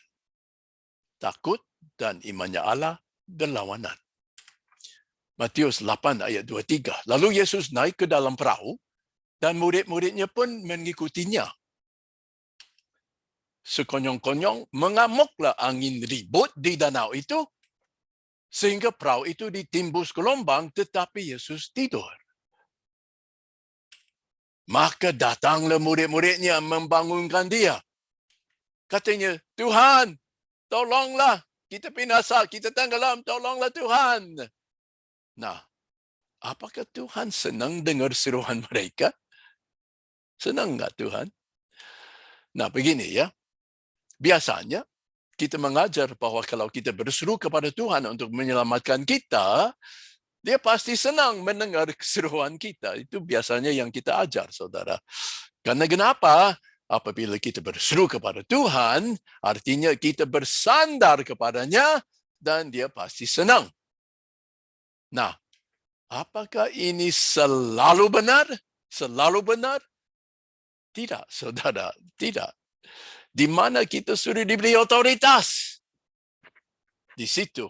Takut dan imannya Allah berlawanan. Matius 8 ayat 23. Lalu Yesus naik ke dalam perahu dan murid-muridnya pun mengikutinya. Sekonyong-konyong mengamuklah angin ribut di danau itu sehingga perahu itu ditimbus gelombang tetapi Yesus tidur. Maka datanglah murid-muridnya membangunkan dia. Katanya, Tuhan, tolonglah. Kita binasa, kita tenggelam, tolonglah Tuhan. Nah, apakah Tuhan senang dengar seruan mereka? Senang enggak Tuhan? Nah, begini ya. Biasanya, kita mengajar bahwa kalau kita berseru kepada Tuhan untuk menyelamatkan kita, dia pasti senang mendengar keseruan kita. Itu biasanya yang kita ajar, saudara. Karena kenapa? Apabila kita berseru kepada Tuhan, artinya kita bersandar kepadanya dan dia pasti senang. Nah, apakah ini selalu benar? Selalu benar? Tidak, saudara. Tidak. Di mana kita sudah diberi otoritas. Di situ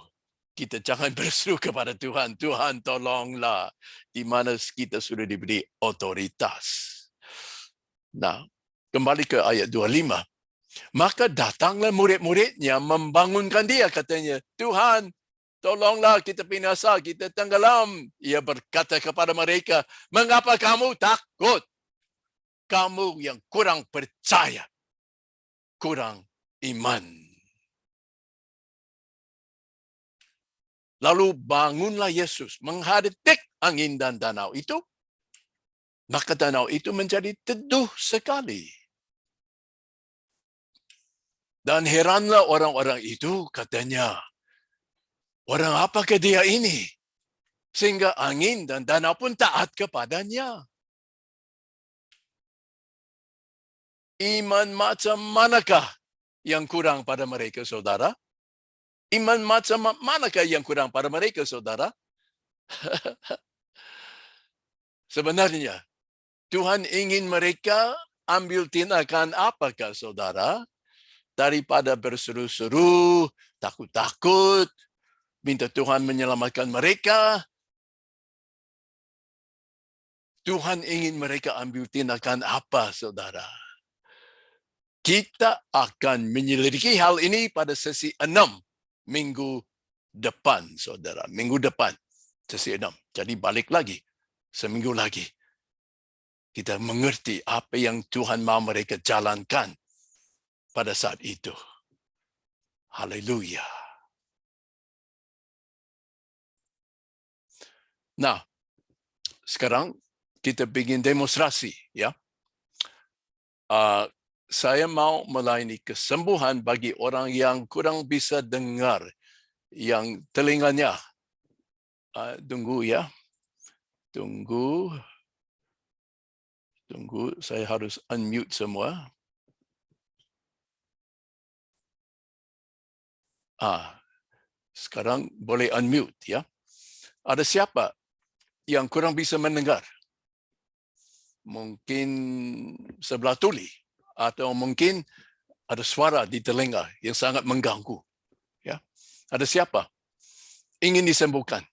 kita jangan berseru kepada Tuhan. Tuhan tolonglah. Di mana kita sudah diberi otoritas. Nah, kembali ke ayat 25. Maka datanglah murid-muridnya membangunkan dia, katanya, Tuhan, tolonglah kita binasa, kita tenggelam. Ia berkata kepada mereka, mengapa kamu takut? Kamu yang kurang percaya, kurang iman. Lalu bangunlah Yesus menghadap angin dan danau itu. Maka danau itu menjadi teduh sekali. Dan heranlah orang-orang itu, katanya, orang apakah dia ini? Sehingga angin dan danau pun taat kepadanya. Iman macam manakah yang kurang pada mereka, saudara? Iman macam manakah yang kurang pada mereka, saudara? Sebenarnya, Tuhan ingin mereka ambil tindakan apakah, saudara? Daripada berseru-seru, takut-takut, minta Tuhan menyelamatkan mereka. Tuhan ingin mereka ambil tindakan apa, saudara? Kita akan menyelidiki hal ini pada sesi 6 minggu depan, saudara. Minggu depan, sesi 6. Jadi balik lagi, seminggu lagi. Kita mengerti apa yang Tuhan mahu mereka jalankan pada saat itu. Haleluya. Nah, sekarang kita bikin demonstrasi, ya. Saya mau melayani kesembuhan bagi orang yang kurang bisa dengar, yang telinganya. Tunggu ya. Tunggu, saya harus unmute semua. Sekarang boleh unmute ya. Ada siapa yang kurang bisa mendengar? Mungkin sebelah tuli, atau mungkin ada suara di telinga yang sangat mengganggu. Ya, ada siapa ingin disembuhkan?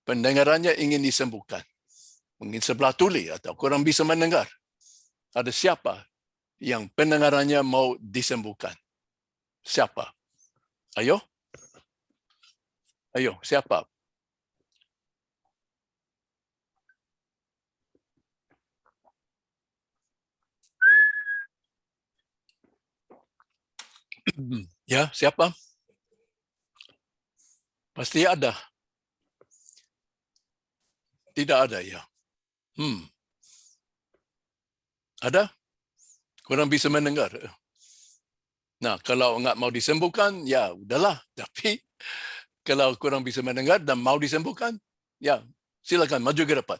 Pendengarannya ingin disembuhkan. Mungkin sebelah tuli atau kurang bisa mendengar. Ada siapa yang pendengarannya mau disembuhkan? Siapa? Ayo. Ayo, siapa? Ya, siapa? Pasti ada. Tidak ada ya. Ada? Kurang bisa mendengar. Nah, kalau enggak mau disembuhkan, ya udahlah. Tapi kalau kurang bisa mendengar dan mau disembuhkan, ya silakan maju ke depan.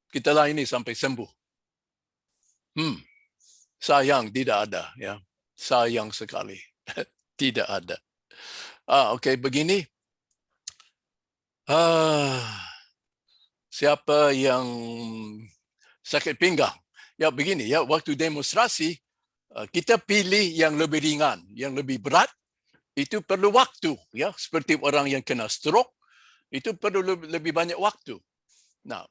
Kita lah ini sampai sembuh. Sayang tidak ada ya. Sayang sekali. Tidak ada. Okey, begini. Siapa yang sakit pinggang? Ya begini ya, waktu demonstrasi kita pilih yang lebih ringan, yang lebih berat itu perlu waktu ya, seperti orang yang kena stroke itu perlu lebih banyak waktu. Nah,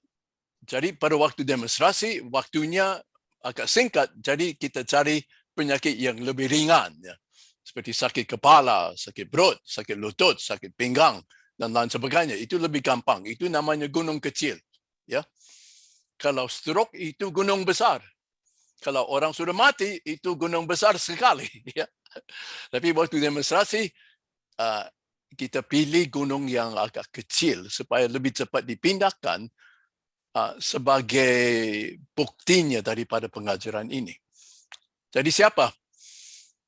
jadi pada waktu demonstrasi waktunya agak singkat, jadi kita cari penyakit yang lebih ringan ya. Seperti sakit kepala, sakit perut, sakit lutut, sakit pinggang dan lain sebagainya. Itu lebih gampang. Itu namanya gunung kecil, ya. Kalau stroke itu gunung besar. Kalau orang sudah mati itu gunung besar sekali, ya. Tapi waktu demonstrasi kita pilih gunung yang agak kecil supaya lebih cepat dipindahkan sebagai buktinya daripada pengajaran ini. Jadi siapa?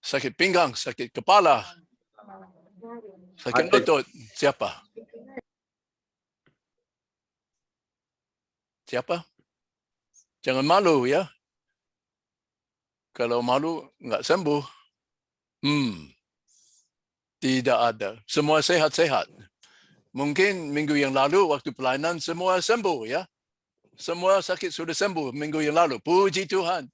Sakit pinggang, sakit kepala, sakit lutut, siapa? Siapa? Jangan malu ya. Kalau malu enggak sembuh. Tidak ada. Semua sehat-sehat. Mungkin minggu yang lalu waktu pelayanan semua sembuh ya. Semua sakit sudah sembuh minggu yang lalu. Puji Tuhan.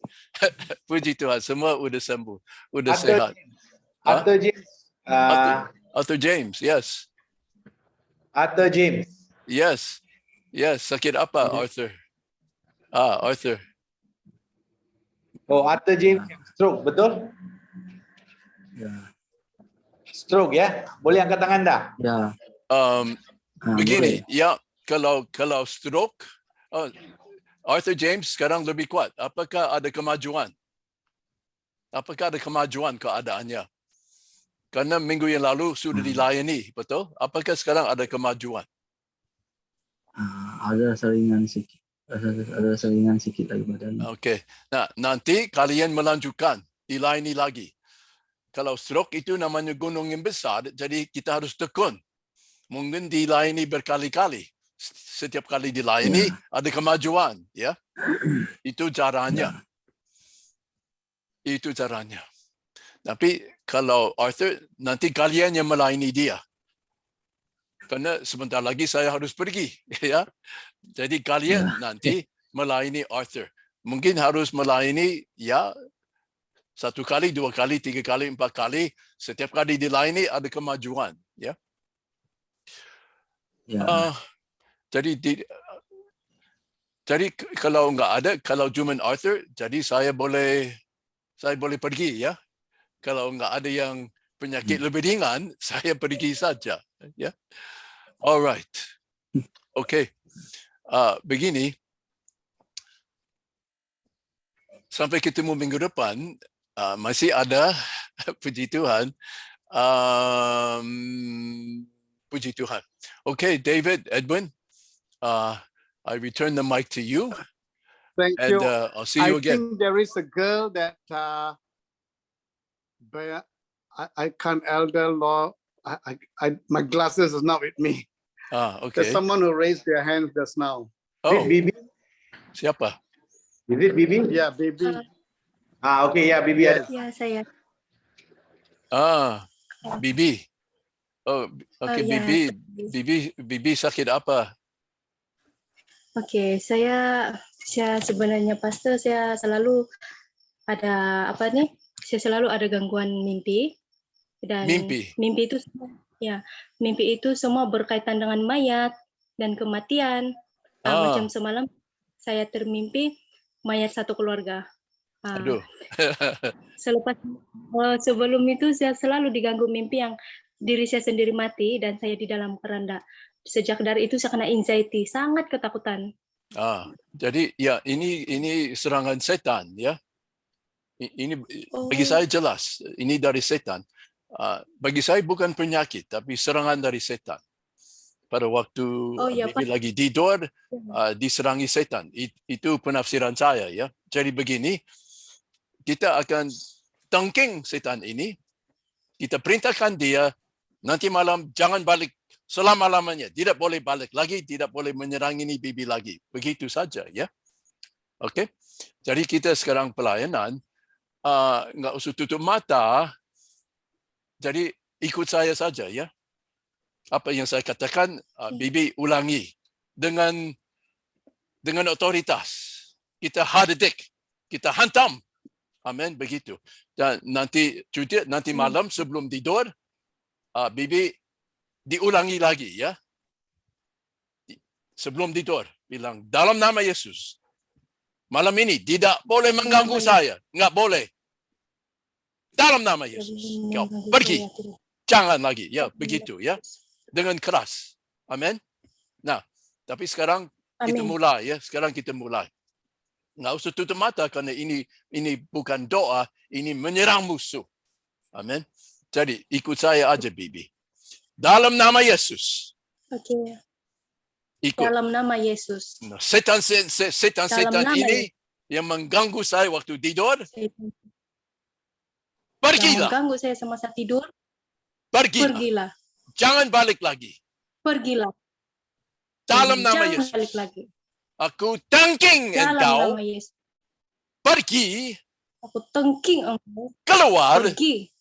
Puji Tuhan, semua sudah sembuh. Sudah sehat. Arthur James. Arthur James, yes. Arthur James. Yes. Yes, sakit apa Arthur? Arthur. Oh, Arthur James yang Stroke, betul? Ya. Stroke ya. Boleh angkat tangan dah? Ya. Begini, Boleh. ya kalau stroke, Arthur James sekarang lebih kuat. Apakah ada kemajuan? Apakah ada kemajuan keadaannya? Karena minggu yang lalu sudah dilayani, betul? Apakah sekarang ada kemajuan? Ada selingan sedikit. Ada selingan sedikit lagi badan. Okey. Nah, nanti kalian melanjutkan dilayani lagi. Kalau stroke itu namanya gunung yang besar, jadi kita harus tekun. Mungkin dilayani berkali-kali. Setiap kali dilayani ada kemajuan, ya. Itu caranya. Itu caranya. Tapi kalau Arthur, nanti kalian yang melayani dia. Karena sebentar lagi saya harus pergi, ya. Jadi kalian nanti melayani Arthur. Mungkin harus melayani ya 1 kali, 2 kali, 3 kali, 4 kali. Setiap kali dilayani ada kemajuan, ya. Ya. Jadi kalau enggak ada, kalau cuma Arthur, jadi saya boleh pergi, ya. Kalau enggak ada yang penyakit lebih ringan, saya pergi saja, ya. Alright. Okay. Begini. Sampai ketemu minggu depan, masih ada puji Tuhan. Puji Tuhan. Okay, David, Edwin, I return the mic to you. Thank And you. I'll see you I again. think there is a girl that but I can't elder law. My glasses is not with me. Okay. There's someone who raised their hands just now. Oh, Bibi? siapa? Is it Bibi? Yeah, baby. Okay, ya Bibi ada. Yes. Ya, saya. Bibi. Oh, okay, ya, Bibi sakit apa? Oke, saya sebenarnya pastor, saya selalu ada saya selalu ada gangguan mimpi dan Mimpi. mimpi itu semua berkaitan dengan mayat dan kematian. Macam semalam saya termimpi mayat satu keluarga. Aduh. Sebelum itu saya selalu diganggu mimpi yang diri saya sendiri mati dan saya di dalam keranda. Sejak dari itu saya kena anxiety, sangat ketakutan. Jadi ya ini serangan setan, ya. Ini bagi saya jelas, ini dari setan. Bagi saya bukan penyakit, tapi serangan dari setan. Pada waktu Bibi lagi tidur, diserangi setan. Itu penafsiran saya, ya. Jadi begini, kita akan tangking setan ini. Kita perintahkan dia, nanti malam jangan balik selama-lamanya. Tidak boleh balik lagi, tidak boleh menyerang ini Bibi lagi. Begitu saja, ya. Okey. Jadi kita sekarang pelayanan, enggak usah tutup mata. Jadi ikut saya saja, ya. Apa yang saya katakan, Bibi ulangi dengan otoritas. Kita hadik, kita hantam. Amin, begitu. Dan nanti malam sebelum tidur, Bibi diulangi lagi, ya. Sebelum tidur, bilang dalam nama Yesus, malam ini tidak boleh mengganggu saya. Enggak boleh. Dalam nama Yesus, kau pergi. Jangan lagi, ya, begitu, ya. Dengan keras. Amin. Nah, tapi sekarang kita mulai, ya. Sekarang kita mulai. Enggak usah tutup mata karena ini bukan doa, ini menyerang musuh. Amin. Jadi ikut saya aja, Bibi. Dalam nama Yesus. Oke. Ikut. Dalam nama Yesus. Setan nama ini yang mengganggu saya waktu tidur, Yang pergilah. mengganggu saya semasa tidur, Pergilah. pergilah. Jangan balik lagi. Pergilah. Dalam nama Jangan Yesus. balik lagi. Aku tangking Dalam engkau nama Yesus. pergi, Aku tengking engkau. keluar, Pergi.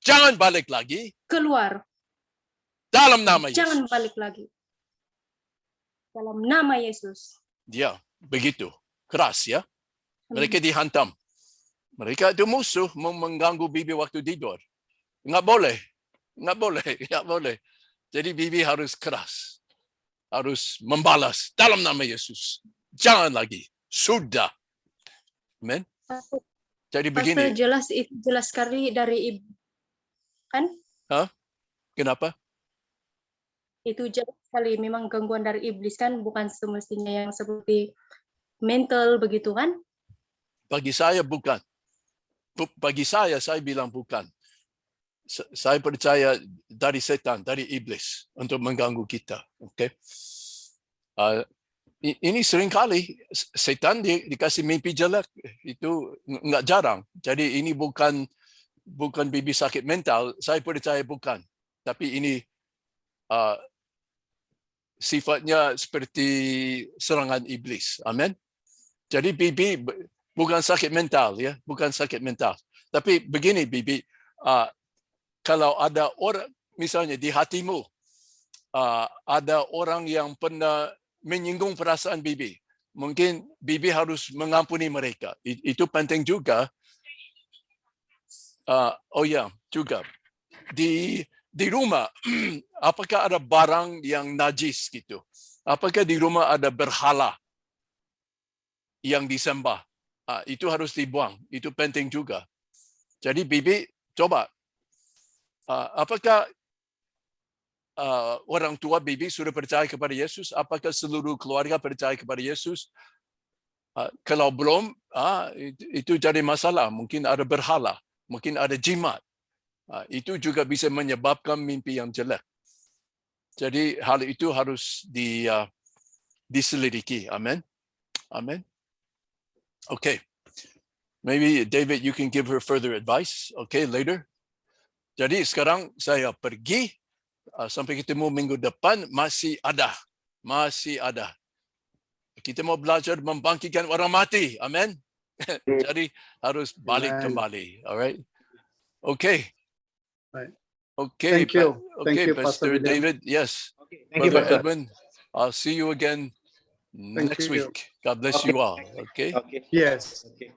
jangan balik lagi. Keluar. Dalam nama Yesus. Jangan balik lagi. Dalam nama Yesus. Dia begitu keras, ya. Mereka dihantam. Mereka itu musuh mengganggu Bibi waktu tidur. Enggak boleh. Jadi Bibi harus keras. Harus membalas dalam nama Yesus. Jangan lagi. Sudah. Amen. Jadi Pastor, begini, jelas itu jelas sekali dari kan? kenapa? Itu jelas sekali memang gangguan dari iblis kan, bukan semestinya yang seperti mental begitu kan? Bagi saya bukan. Bagi saya bilang bukan. Saya percaya dari setan, dari iblis untuk mengganggu kita. Okay? Ini seringkali setan dikasih mimpi jelek, itu nggak jarang. Jadi ini bukan bibi sakit mental, saya percaya bukan. Tapi ini sifatnya seperti serangan iblis. Amin. Jadi bibi bukan sakit mental, ya, bukan sakit mental. Tapi begini bibi, kalau ada orang, misalnya di hatimu ada orang yang pernah menyinggung perasaan bibi, mungkin bibi harus mengampuni mereka. Itu penting juga. Juga di rumah, apakah ada barang yang najis gitu? Apakah di rumah ada berhala yang disembah? Itu harus dibuang. Itu penting juga. Jadi bibi coba, apakah orang tua bibi sudah percaya kepada Yesus? Apakah seluruh keluarga percaya kepada Yesus? Kalau belum, itu jadi masalah. Mungkin ada berhala, mungkin ada jimat. Itu juga bisa menyebabkan mimpi yang jelek. Jadi hal itu harus diselidiki. Amin. Amin. Okay. Maybe David, you can give her further advice. Okay, later. Jadi sekarang saya pergi. Sampai ketemu minggu depan, masih ada. Kita mau belajar membangkitkan orang mati. Amin. Jadi harus balik Amen. kembali. Alright. Okay. Right. Okay. Thank you. Thank Okay, you, Pastor Pastor William. David. Yes. Okay, thank you, Brother Pastor. Edwin, I'll see you again next you. week. God bless Okay. you all. Okay. Okay. Yes. Okay.